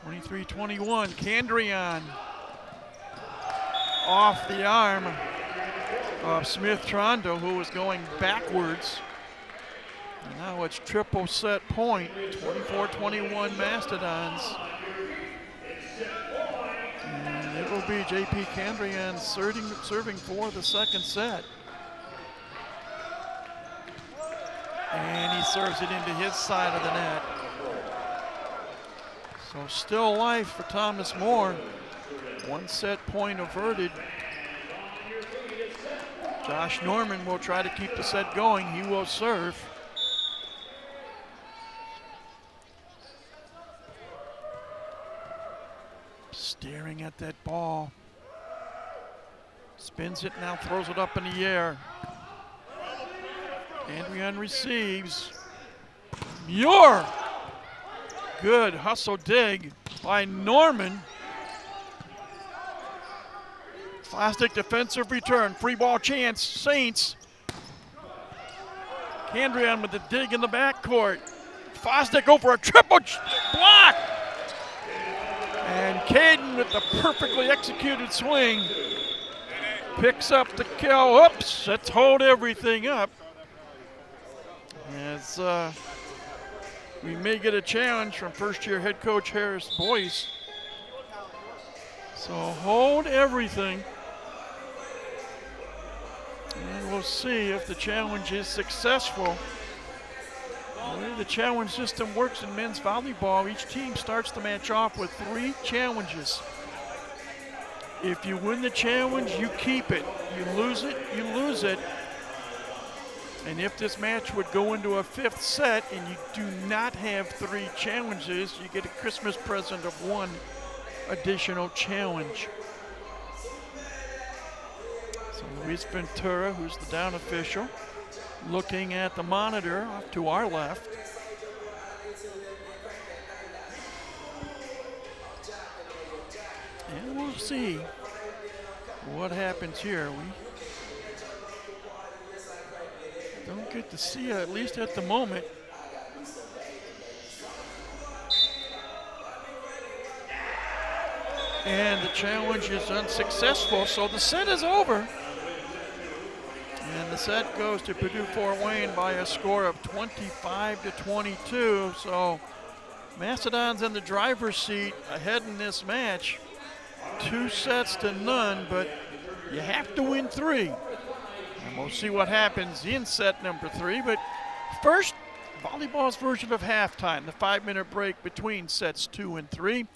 23-21. Candrian off the arm of Smith Trondo, who was going backwards. And now it's triple set point. 24-21 Mastodons. And it will be JP Candrian serving for the second set. And he serves it into his side of the net. So still life for Thomas Moore. 1 set point averted. Josh Norman will try to keep the set going. He will serve. Staring at that ball. Spins it, now throws it up in the air. Candrian receives. Muir! Good hustle dig by Norman. Plastic defensive return, free ball chance, Saints. Candrian with the dig in the backcourt. Fosdick over a triple block. And Caden with the perfectly executed swing picks up the kill. Oops, let's hold everything up. As we may get a challenge from first-year head coach Harris Boyce. So hold everything. And we'll see if the challenge is successful. The way the challenge system works in men's volleyball, each team starts the match off with 3 challenges. If you win the challenge, you keep it. You lose it, you lose it. And if this match would go into a 5th set and you do not have 3 challenges, you get a Christmas present of 1 additional challenge. So Luis Ventura, who's the down official, looking at the monitor off to our left. And we'll see what happens here. We don't get to see it, at least at the moment. And the challenge is unsuccessful, so the set is over. And the set goes to Purdue Fort Wayne by a score of 25-22. So Mastodons in the driver's seat ahead in this match. 2-0, but you have to win 3. And we'll see what happens in set number 3. But first, volleyball's version of halftime, the 5-minute break between sets 2 and 3.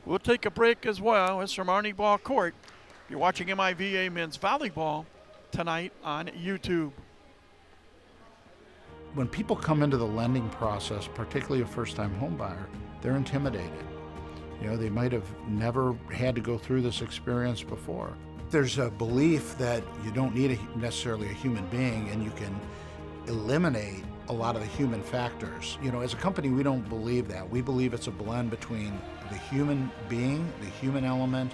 We'll take a break as well. It's from Arnie Ball Court. You're watching MIVA Men's Volleyball tonight on YouTube. When people come into the lending process, particularly a first-time home buyer, they're intimidated. You know, they might have never had to go through this experience before. There's a belief that you don't need necessarily a human being and you can eliminate a lot of the human factors. You know, as a company, we don't believe that. We believe it's a blend between the human being, the human element,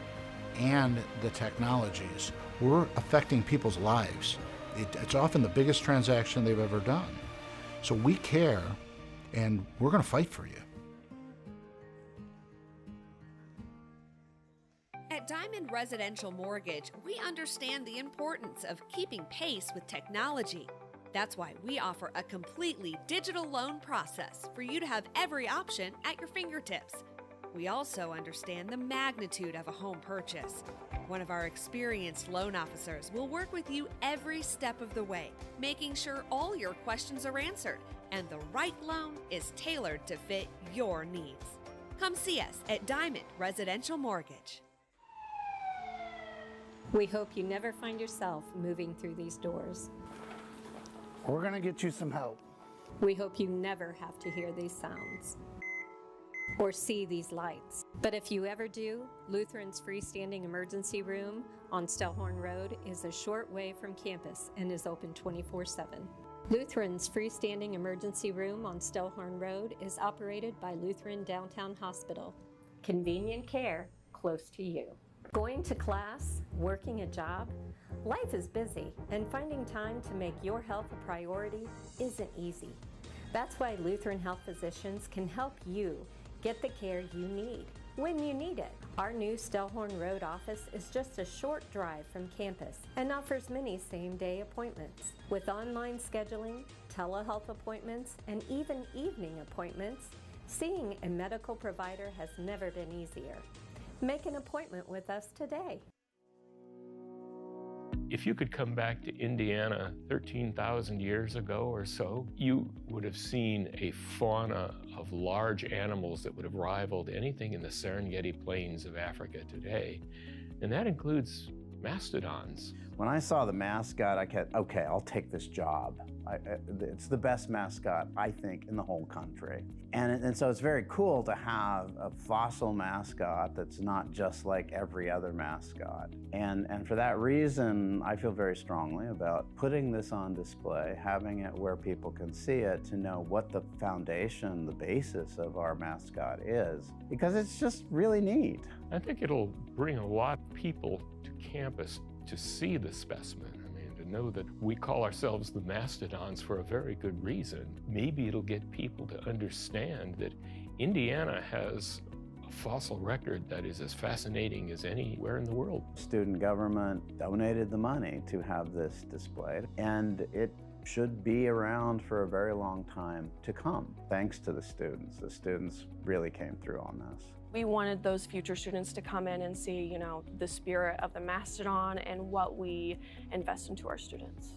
and the technologies. We're affecting people's lives. It's often the biggest transaction they've ever done. So we care, and we're going to fight for you. At Diamond Residential Mortgage, we understand the importance of keeping pace with technology. That's why we offer a completely digital loan process for you to have every option at your fingertips. We also understand the magnitude of a home purchase. One of our experienced loan officers will work with you every step of the way, making sure all your questions are answered and the right loan is tailored to fit your needs. Come see us at Diamond Residential Mortgage. We hope you never find yourself moving through these doors. We're going to get you some help. We hope you never have to hear these sounds or see these lights. But if you ever do, Lutheran's freestanding emergency room on Stellhorn Road is a short way from campus and is open 24/7. Lutheran's freestanding emergency room on Stellhorn Road is operated by Lutheran Downtown Hospital. Convenient care close to you. Going to class, working a job, life is busy, and finding time to make your health a priority isn't easy. That's why Lutheran Health Physicians can help you get the care you need when you need it. Our new Stellhorn Road office is just a short drive from campus and offers many same-day appointments. With online scheduling, telehealth appointments, and even evening appointments, seeing a medical provider has never been easier. Make an appointment with us today. If you could come back to Indiana 13,000 years ago or so, you would have seen a fauna of large animals that would have rivaled anything in the Serengeti plains of Africa today. And that includes mastodons. When I saw the mascot, I kept, okay, I'll take this job. It's the best mascot, I think, in the whole country. And so it's very cool to have a fossil mascot that's not just like every other mascot. And for that reason, I feel very strongly about putting this on display, having it where people can see it to know what the foundation, the basis of our mascot is, because it's just really neat. I think it'll bring a lot of people to campus to see the specimen. To know that we call ourselves the Mastodons for a very good reason. Maybe it'll get people to understand that Indiana has a fossil record that is as fascinating as anywhere in the world. Student government donated the money to have this displayed, and it should be around for a very long time to come, thanks to the students. The students really came through on this. We wanted those future students to come in and see, you know, the spirit of the Mastodon and what we invest into our students.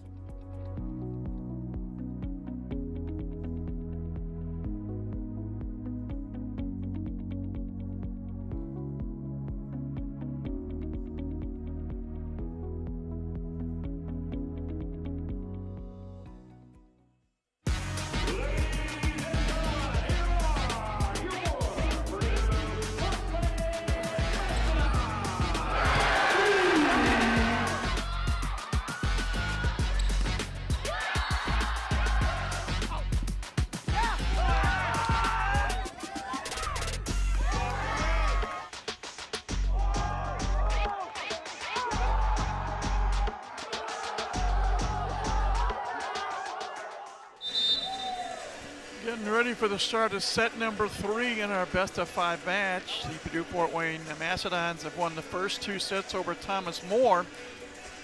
Getting ready for the start of set number 3 in our best-of-5 match. The Purdue Fort Wayne Mastodons have won the first 2 sets over Thomas More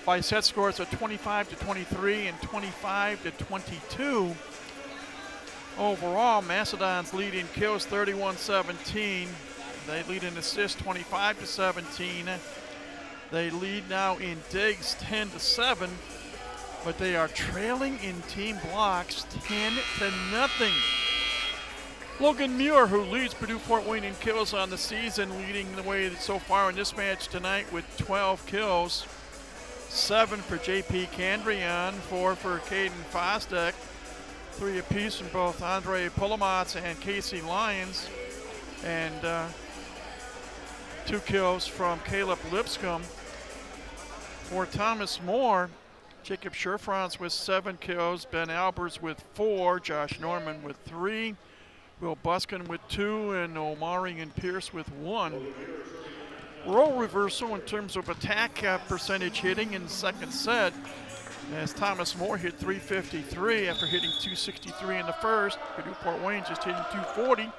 by set scores of 25-23 and 25-22. Overall, Mastodons lead in kills 31-17. They lead in assists 25-17. They lead now in digs 10-7. But they are trailing in team blocks 10-0. Logan Muir, who leads Purdue Fort Wayne in kills on the season, leading the way so far in this match tonight with 12 kills. 7 for J.P. Candrian, 4 for Caden Fosdick, 3 apiece from both Andre Polomatz and Casey Lyons, and 2 kills from Caleb Lipscomb. For Thomas More, Jacob Scherfrans with 7 kills, Ben Albers with 4, Josh Norman with 3, Will Buskin with 2, and Omari and Pierce with 1. Role reversal in terms of attack percentage hitting in the second set, as Thomas More hit 353 after hitting 263 in the first. Purdue Fort Wayne just hitting 240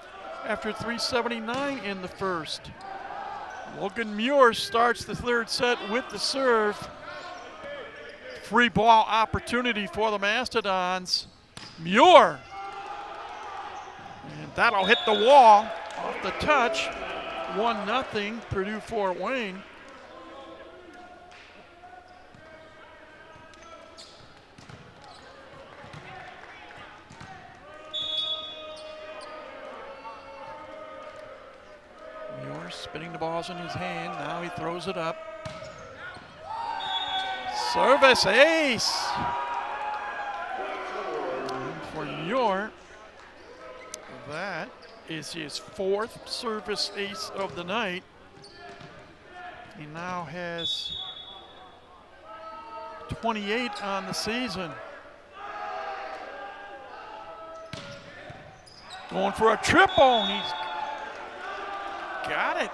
after 379 in the first. Logan Muir starts the third set with the serve. Free ball opportunity for the Mastodons. Muir. And that'll hit the wall off the touch. 1-0 Purdue Fort Wayne. Muir spinning the balls in his hand. Now he throws it up. Service ace. And for Muir, that is his 4th service ace of the night. He now has 28 on the season. Going for a triple, and he's got it.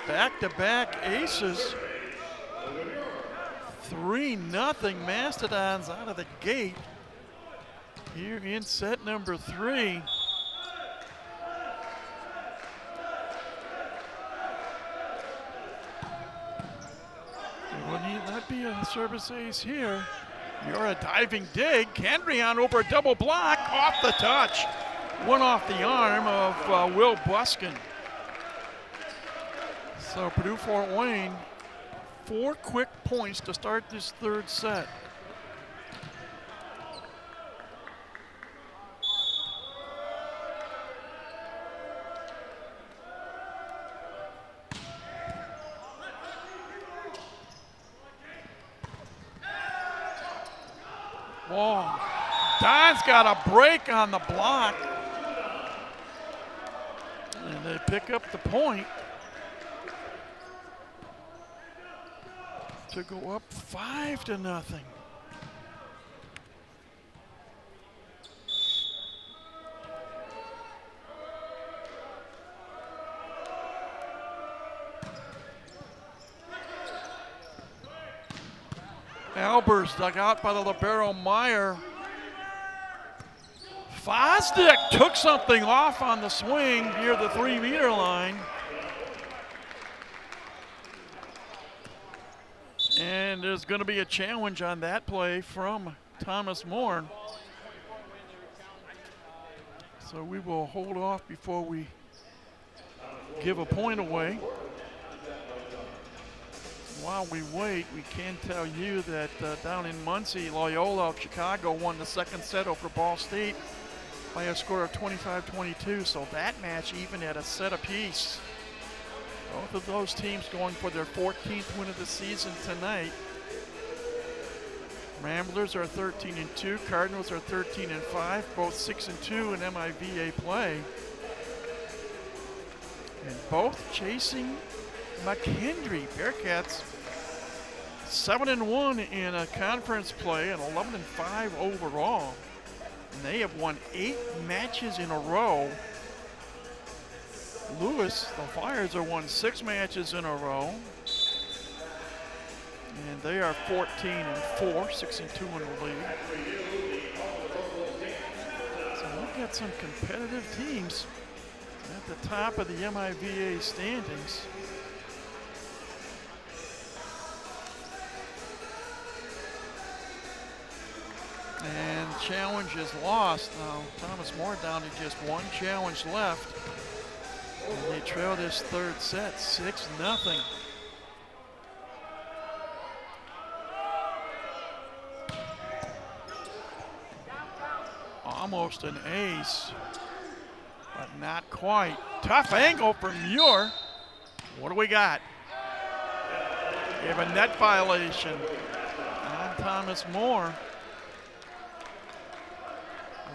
Back-to-back aces. 3-0 Mastodons out of the gate here in set number 3. Will that be a service ace here? You're a diving dig. Candrian over a double block off the touch. One off the arm of Will Buskin. So Purdue Fort Wayne, 4 quick points to start this third set. Whoa. Don's got a break on the block. And they pick up the point to go up 5-0. Albers dug out by the libero Meyer. Fosdick took something off on the swing near the 3-meter line. And there's going to be a challenge on that play from Thomas Moore. So we will hold off before we give a point away. While we wait, we can tell you that down in Muncie, Loyola of Chicago won the second set over Ball State by a score of 25-22. So that match even at a set apiece. Both of those teams going for their 14th win of the season tonight. Ramblers are 13-2, Cardinals are 13-5, both 6-2 in MIVA play. And both chasing McKendree. Bearcats 7-1 in a conference play and 11-5 overall. And they have won 8 matches in a row. Lewis, the Flyers, are won 6 matches in a row. And they are 14-4, 6-2 in the league. So we've got some competitive teams at the top of the MIVA standings. And challenge is lost. Now Thomas More down to just 1 challenge left. And they trail this third set 6-0. Almost an ace. but not quite. Tough angle from Muir. What do we got? We have a net violation on Thomas Moore.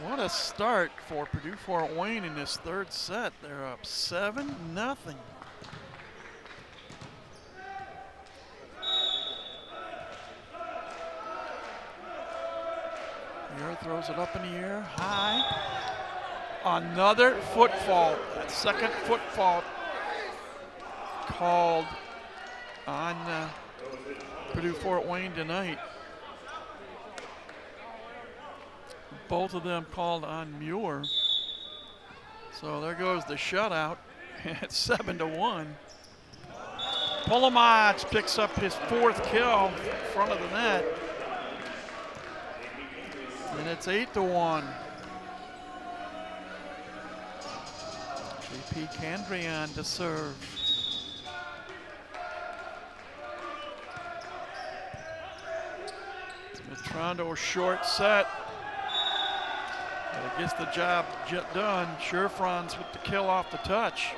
What a start for Purdue Fort Wayne in this third set. They're up 7-0. Muir throws it up in the air, high. Another foot fault, that second foot fault called on Purdue Fort Wayne tonight. Both of them called on Muir. So there goes the shutout at 7-1. Polomats picks up his 4th kill in front of the net. And it's 8-1. JP Candrian to serve. Metrondo short set. But it gets the job done. Sherfrans with the kill off the touch.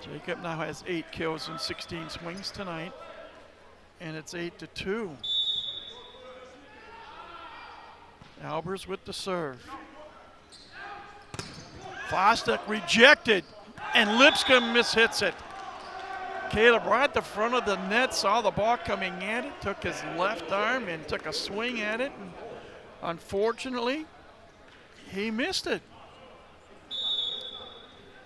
Jacob now has 8 kills and 16 swings tonight. And it's 8-2. Albers with the serve. Fosdick rejected, and Lipscomb mishits it. Caleb right at the front of the net, saw the ball coming at it, took his left arm and took a swing at it. And unfortunately, he missed it.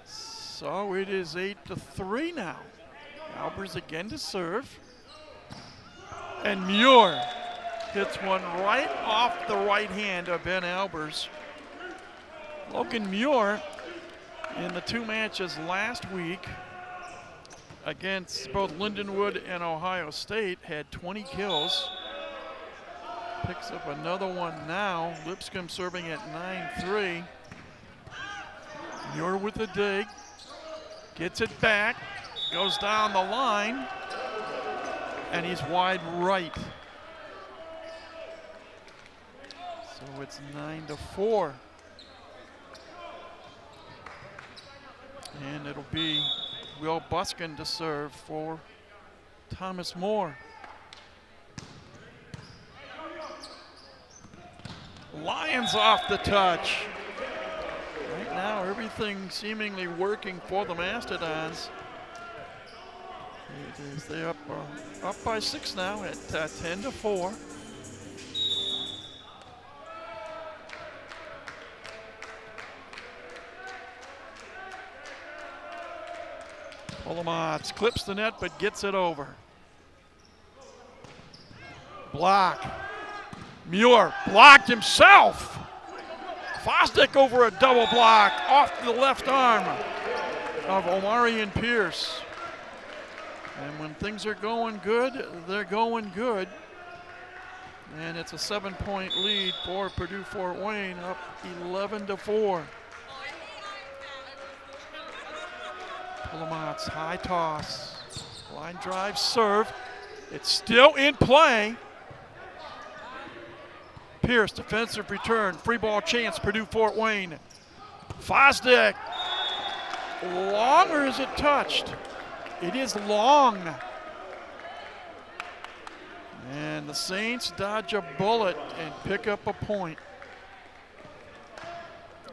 So it is 8-3 now. Albers again to serve. And Muir hits one right off the right hand of Ben Albers. Logan Muir, in the 2 matches last week against both Lindenwood and Ohio State, had 20 kills. Picks up another one now. Lipscomb serving at 9-3. Muir with the dig. Gets it back. Goes down the line. And he's wide right. So it's 9-4. And it'll be Will Buskin to serve for Thomas Moore. Lions off the touch. Right now, everything seemingly working for the Mastodons. They're up by 6 now at 10-4. Polomats clips the net but gets it over. Block. Muir blocked himself. Fosdick over a double block off the left arm of Omarion Pierce. And when things are going good, they're going good. And it's a 7-point lead for Purdue Fort Wayne, up 11-4. Polomats, high toss, line drive, serve. It's still in play. Pierce, defensive return, free ball chance, Purdue Fort Wayne. Fosdick, long or is it touched? It is long. And the Saints dodge a bullet and pick up a point.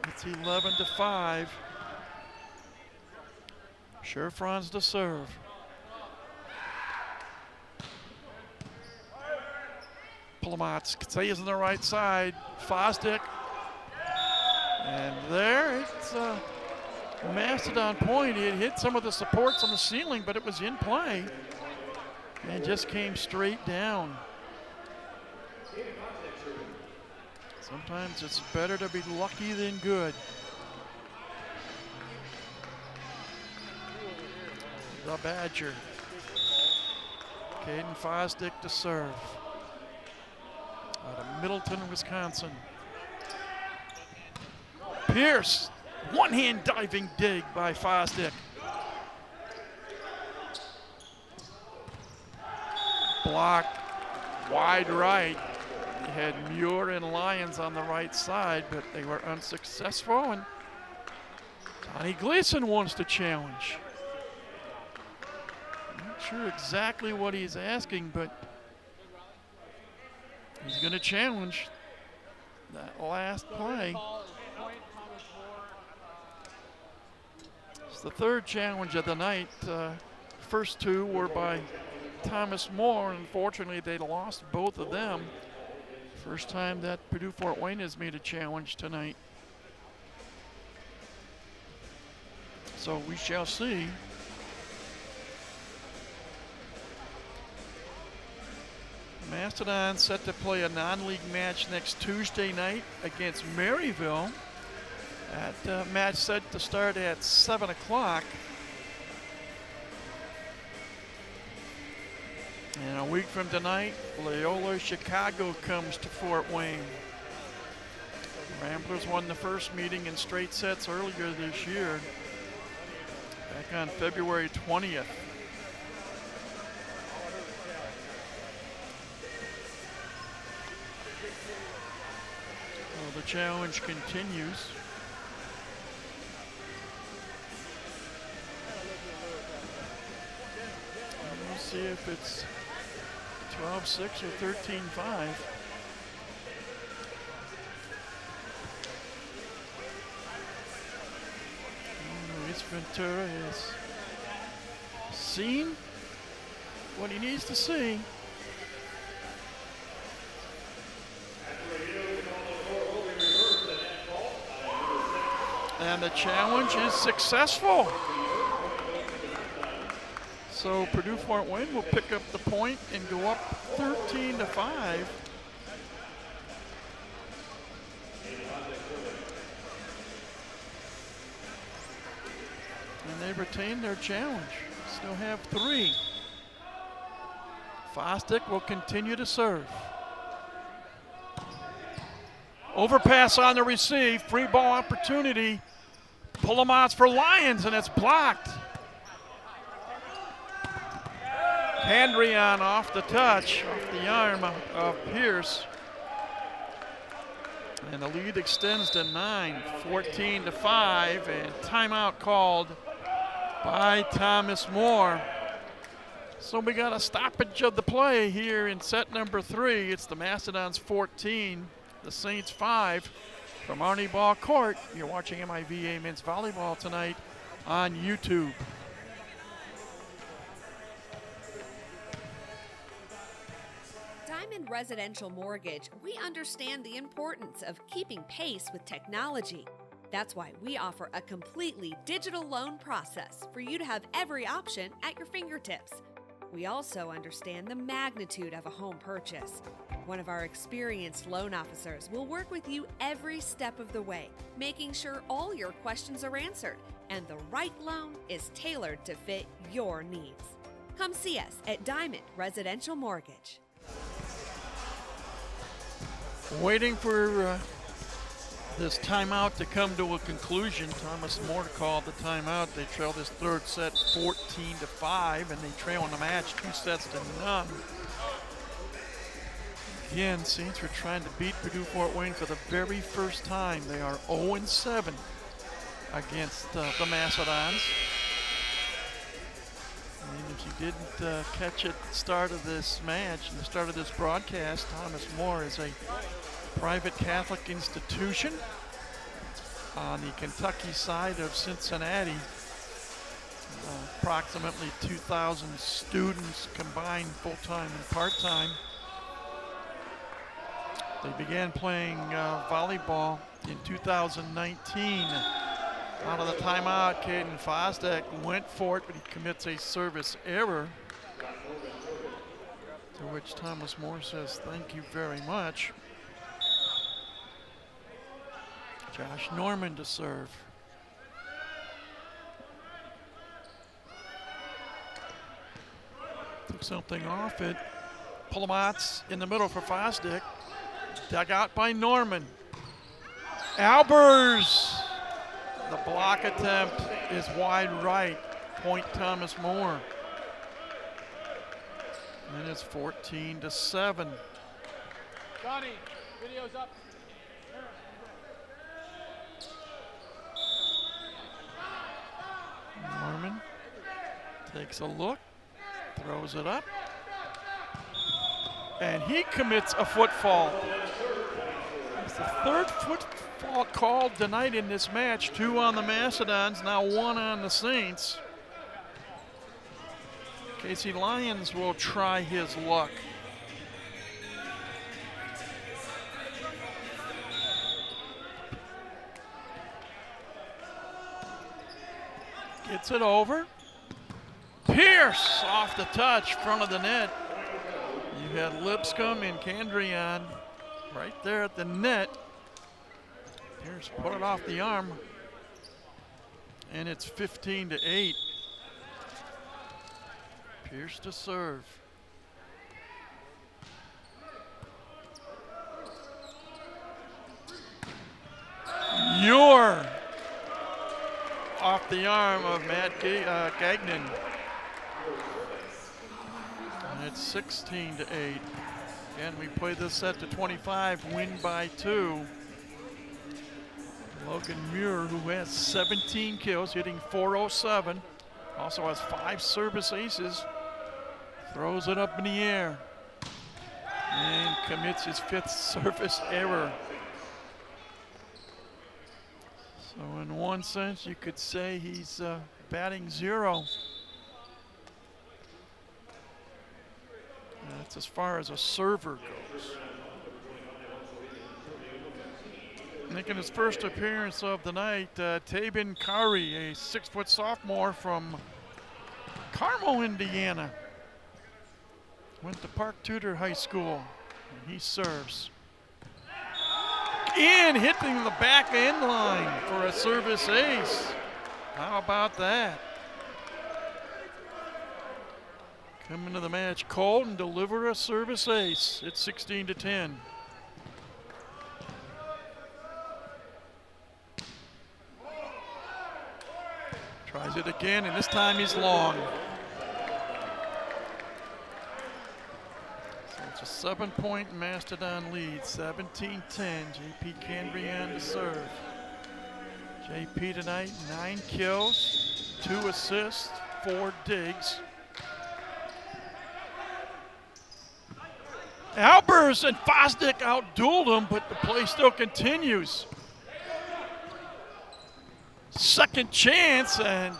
It's 11-5. Sherfrans to serve. Polomats stays on the right side. Fosdick. And there it's a Mastodon point. It hit some of the supports on the ceiling, but it was in play and just came straight down. Sometimes it's better to be lucky than good. The Badger. Caden Fosdick to serve. Out of Middleton, Wisconsin. Pierce, one-hand diving dig by Fosdick. Block wide right. They had Muir and Lyons on the right side, but they were unsuccessful, and Donnie Gleason wants to challenge. Not sure exactly what he's asking, but he's going to challenge that last play. It's the third challenge of the night. First two were by Thomas Moore. Unfortunately, they lost both of them. First time that Purdue Fort Wayne has made a challenge tonight. So we shall see. Mastodons set to play a non-league match next Tuesday night against Maryville. That match set to start at 7 o'clock. And a week from tonight, Loyola Chicago comes to Fort Wayne. Ramblers won the first meeting in straight sets earlier this year, back on February 20th. Well, the challenge continues. We'll see if it's 12-6 or 13-5. Luis Ventura has seen what he needs to see. And the challenge is successful. So Purdue Fort Wayne will pick up the point and go up 13-5. And they retain their challenge. Still have 3. Fosdick will continue to serve. Overpass on the receive, free ball opportunity. Pull them out for Lions, and it's blocked. Handrian off the touch, off the arm of Pierce. And the lead extends to 9, 14-5, and timeout called by Thomas Moore. So we got a stoppage of the play here in set number 3. It's the Mastodons 14, the Saints 5 from Arnie Ball Court. You're watching MIVA Men's Volleyball tonight on YouTube. Diamond Residential Mortgage, we understand the importance of keeping pace with technology. That's why we offer a completely digital loan process for you to have every option at your fingertips. We also understand the magnitude of a home purchase. One of our experienced loan officers will work with you every step of the way, making sure all your questions are answered and the right loan is tailored to fit your needs. Come see us at Diamond Residential Mortgage. Waiting for this timeout to come to a conclusion. Thomas Moore called the timeout. They trailed this third set 14-5, and they trail in the match 2-0. Again, Saints are trying to beat Purdue Fort Wayne for the very first time. They are 0-7 against the Mastodons. And if you didn't catch it at the start of this match and the start of this broadcast, Thomas Moore is a private Catholic institution on the Kentucky side of Cincinnati. Approximately 2,000 students combined full-time and part-time. They began playing volleyball in 2019. Out of the timeout, Caden Fosdick went for it, but he commits a service error. To which Thomas Moore says, "Thank you very much." Josh Norman to serve. Took something off it. Pulamats in the middle for Fosdick. Dug out by Norman. Albers. The block attempt is wide right. Point Thomas Moore. And it's 14-7. Johnny, video's up. Takes a look, throws it up, and he commits a footfall. It's the third footfall called tonight in this match. 2 on the Mastodons, now 1 on the Saints. Casey Lyons will try his luck. Gets it over. Pierce off the touch, front of the net. You had Lipscomb and Candrian right there at the net. Pierce put it off the arm. And it's 15-8. Pierce to serve. You're off the arm of Matt Gagnon. And it's 16-8. Again, we play this set to 25, win by 2. Logan Muir, who has 17 kills, hitting .407. Also has 5 service aces. Throws it up in the air. And commits his 5th service error. So in one sense, you could say he's batting 0. That's as far as a server goes. Making his first appearance of the night, Tabin Kari, a 6-foot sophomore from Carmel, Indiana. Went to Park Tudor High School, and he serves. In, hitting the back end line for a service ace. How about that? Come into the match cold and deliver a service ace. It's 16-10. Tries it again, and this time he's long. So it's a 7-point Mastodon lead, 17-10. JP Candrian to serve. JP tonight, 9 kills, 2 assists, 4 digs. Albers and Fosdick outdueled him, but the play still continues. Second chance, and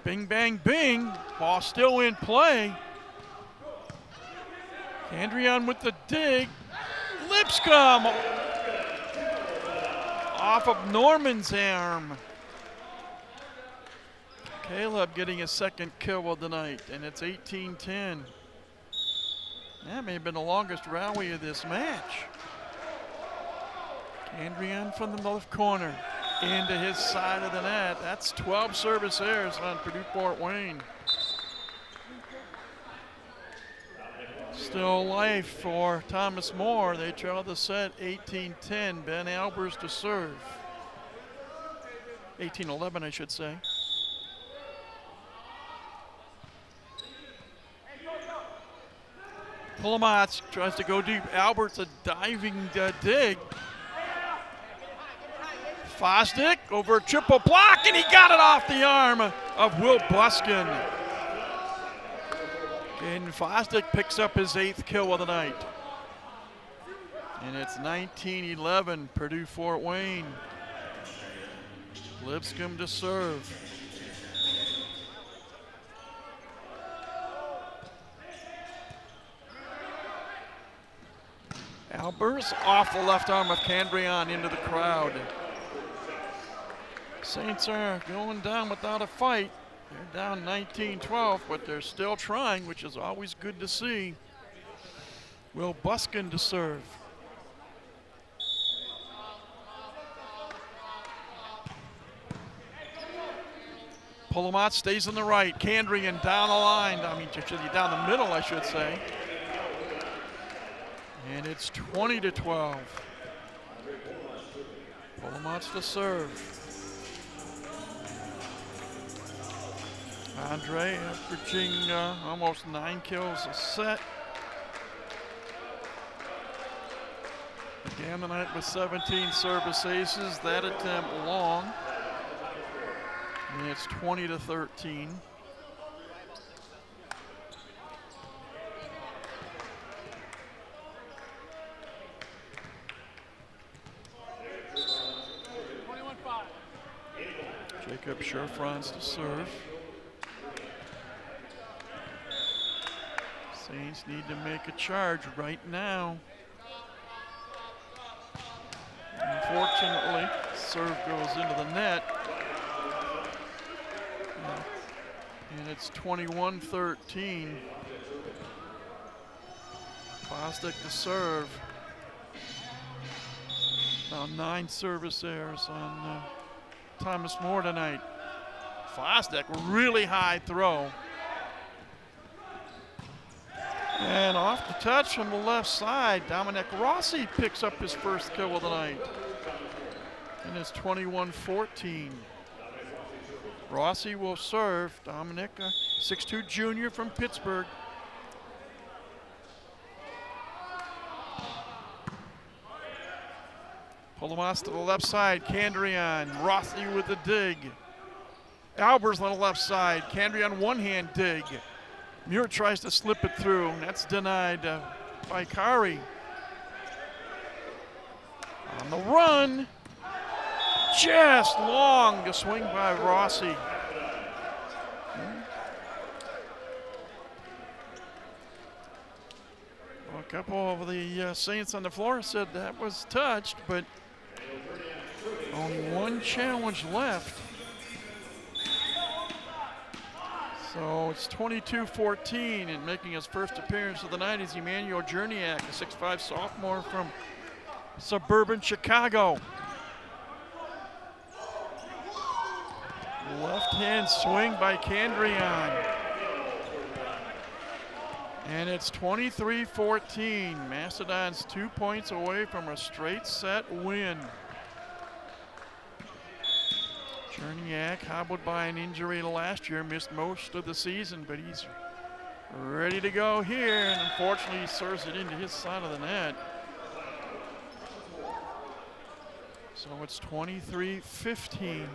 bing, bang, bing. Ball still in play. Candrian with the dig. Lipscomb off of Norman's arm. Caleb getting his 2nd kill of the night, and it's 18-10. That may have been the longest rally of this match. Candrian from the left corner into his side of the net. That's 12 service errors on Purdue Fort Wayne. Still life for Thomas More. They trail the set 18-10. Ben Albers to serve. 18-11, I should say. Pulamats tries to go deep. Albert's a diving dig. Fosdick over a triple block, and he got it off the arm of Will Buskin. And Fosdick picks up his 8th kill of the night. And it's 19-11, Purdue Fort Wayne. Lipscomb to serve. Albers off the left arm of Candrian into the crowd. Saints are going down without a fight. They're down 19-12, but they're still trying, which is always good to see. Will Buskin to serve. Pulamats stays on the right. Candrian down the line. I mean, down the middle, I should say. And it's 20-12. Pulamats to serve. Andre averaging almost 9 kills a set. Began the night with 17 service aces. That attempt long. And it's 20-13. Jacob Sherfrans to serve. Saints need to make a charge right now. Unfortunately, serve goes into the net. And it's 21-13. Bostic to serve. Now 9 service errors on Thomas More tonight. Fosdick, really high throw. And off the touch from the left side, Dominic Rossi picks up his first kill of the night. And it's 21-14. Rossi will serve. Dominic, a 6'2" junior from Pittsburgh. Polomas to the left side, Candrian, Rossi with the dig. Albers on the left side, Candrian one-hand dig. Muir tries to slip it through, and that's denied by Kari. On the run, just long to swing by Rossi. Well, a couple of the Saints on the floor said that was touched, but only one challenge left. So it's 22-14, and making his first appearance of the night is Emmanuel Jerniak, a 6'5" sophomore from suburban Chicago. Left-hand swing by Candrian. And it's 23-14. Mastodons 2 points away from a straight set win. Jerniak, hobbled by an injury last year, missed most of the season, but he's ready to go here, and unfortunately he serves it into his side of the net. So it's 23-15.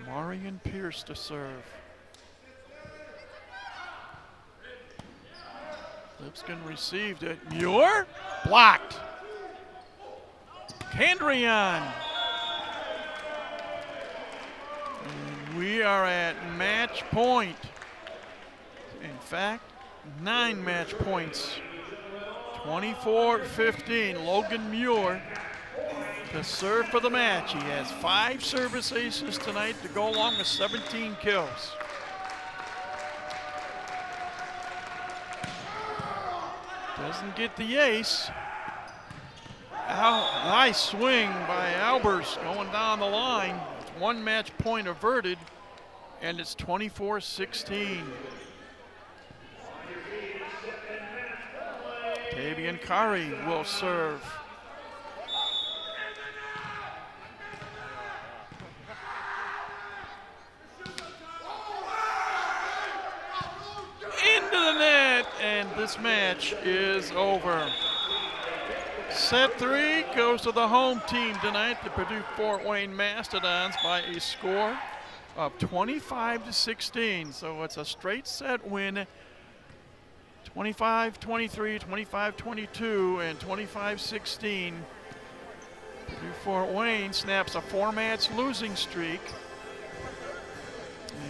Marion Pierce to serve. Lipscomb received it. Muir blocked. Candrian. And we are at match point. In fact, 9 match points. 24-15. Logan Muir to serve for the match. He has 5 service aces tonight to go along with 17 kills. Doesn't get the ace. Nice swing by Albers going down the line. It's 1 match point averted, and it's 24-16. Tavian Kari will serve. Into the net, and this match is over. Set 3 goes to the home team tonight, the Purdue Fort Wayne Mastodons, by a score of 25-16. So it's a straight set win, 25-23, 25-22, and 25-16. Purdue Fort Wayne snaps a 4-match losing streak.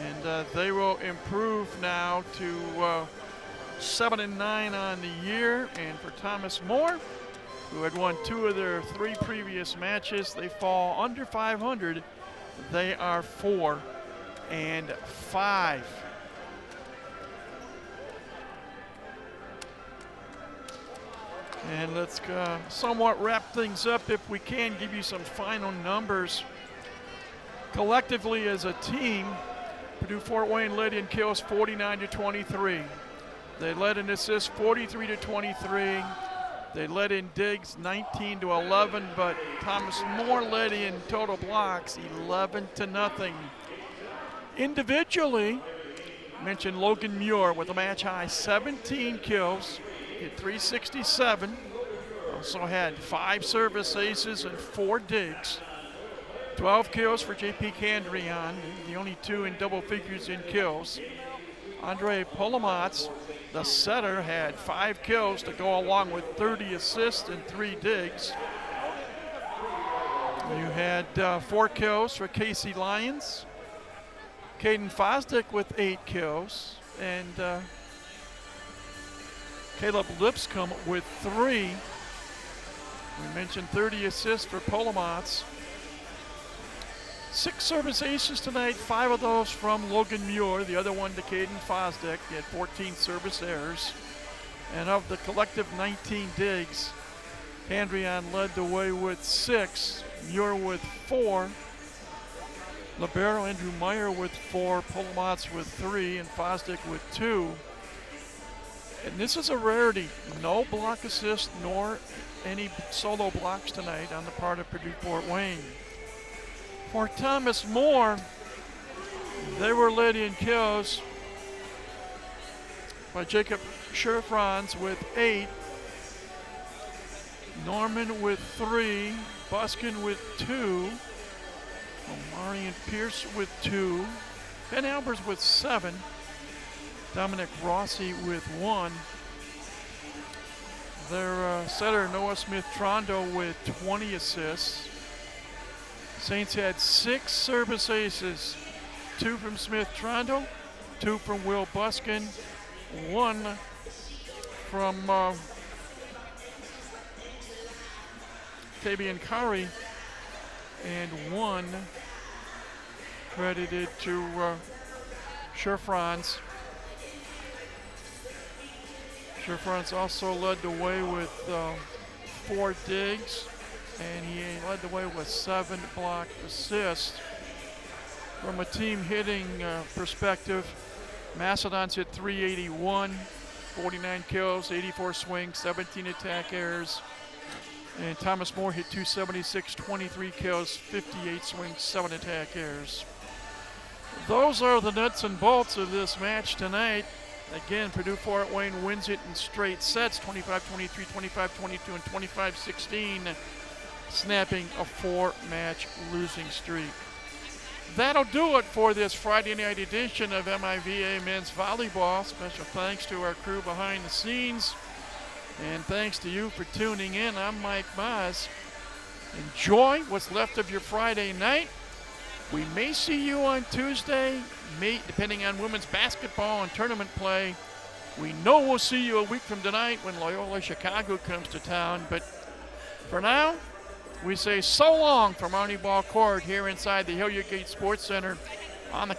And they will improve now to 7-9 on the year. And for Thomas More, who had won 2 of their 3 previous matches, they fall under 500. They are 4-5. And let's somewhat wrap things up if we can, give you some final numbers. Collectively as a team, Purdue Fort Wayne led in kills 49-23. They led in assists 43-23. They led in digs 19-11, but Thomas More led in total blocks 11-0. Individually, mentioned Logan Muir with a match high 17 kills, hit 367. also had 5 service aces and 4 digs. 12 kills for J.P. Candrian, the only 2 in double figures in kills. Andre Polomatz, the setter, had 5 kills to go along with 30 assists and 3 digs. You had 4 kills for Casey Lyons. Caden Fosdick with 8 kills. And Caleb Lipscomb with 3. We mentioned 30 assists for Polomatz. 6 service aces tonight, 5 of those from Logan Muir, the other one to Caden Fosdick. He had 14 service errors. And of the collective 19 digs, Candrian led the way with 6, Muir with 4, Libero Andrew Meyer with 4, Polomatz with 3, and Fosdick with 2. And this is a rarity. No block assist nor any solo blocks tonight on the part of Purdue Fort Wayne. For Thomas More, they were led in kills by Jacob Scherfrans with 8, Norman with 3, Buskin with 2, Omarion Pierce with 2, Ben Albers with 7, Dominic Rossi with 1. Their setter Noah Smith-Trondo with 20 assists. Saints had 6 service aces, 2 from Smith-Trondo, 2 from Will Buskin, 1 from Fabian Kari, and 1 credited to Scherfrans. Scherfrans also led the way with 4 digs, and he led the way with 7 block assists. From a team hitting perspective, Mastodons hit 381, 49 kills, 84 swings, 17 attack errors. And Thomas More hit 276, 23 kills, 58 swings, 7 attack errors. Those are the nuts and bolts of this match tonight. Again, Purdue Fort Wayne wins it in straight sets, 25-23, 25-22, and 25-16, snapping a 4-match losing streak. That'll do it for this Friday night edition of MIVA Men's Volleyball. Special thanks to our crew behind the scenes, and thanks to you for tuning in. I'm Mike Maz. Enjoy what's left of your Friday night. We may see you on Tuesday, depending on women's basketball and tournament play. We know we'll see you a week from tonight when Loyola Chicago comes to town. But for now, we say so long from Arnie Ball Court here inside the Hilliard Gate Sports Center on the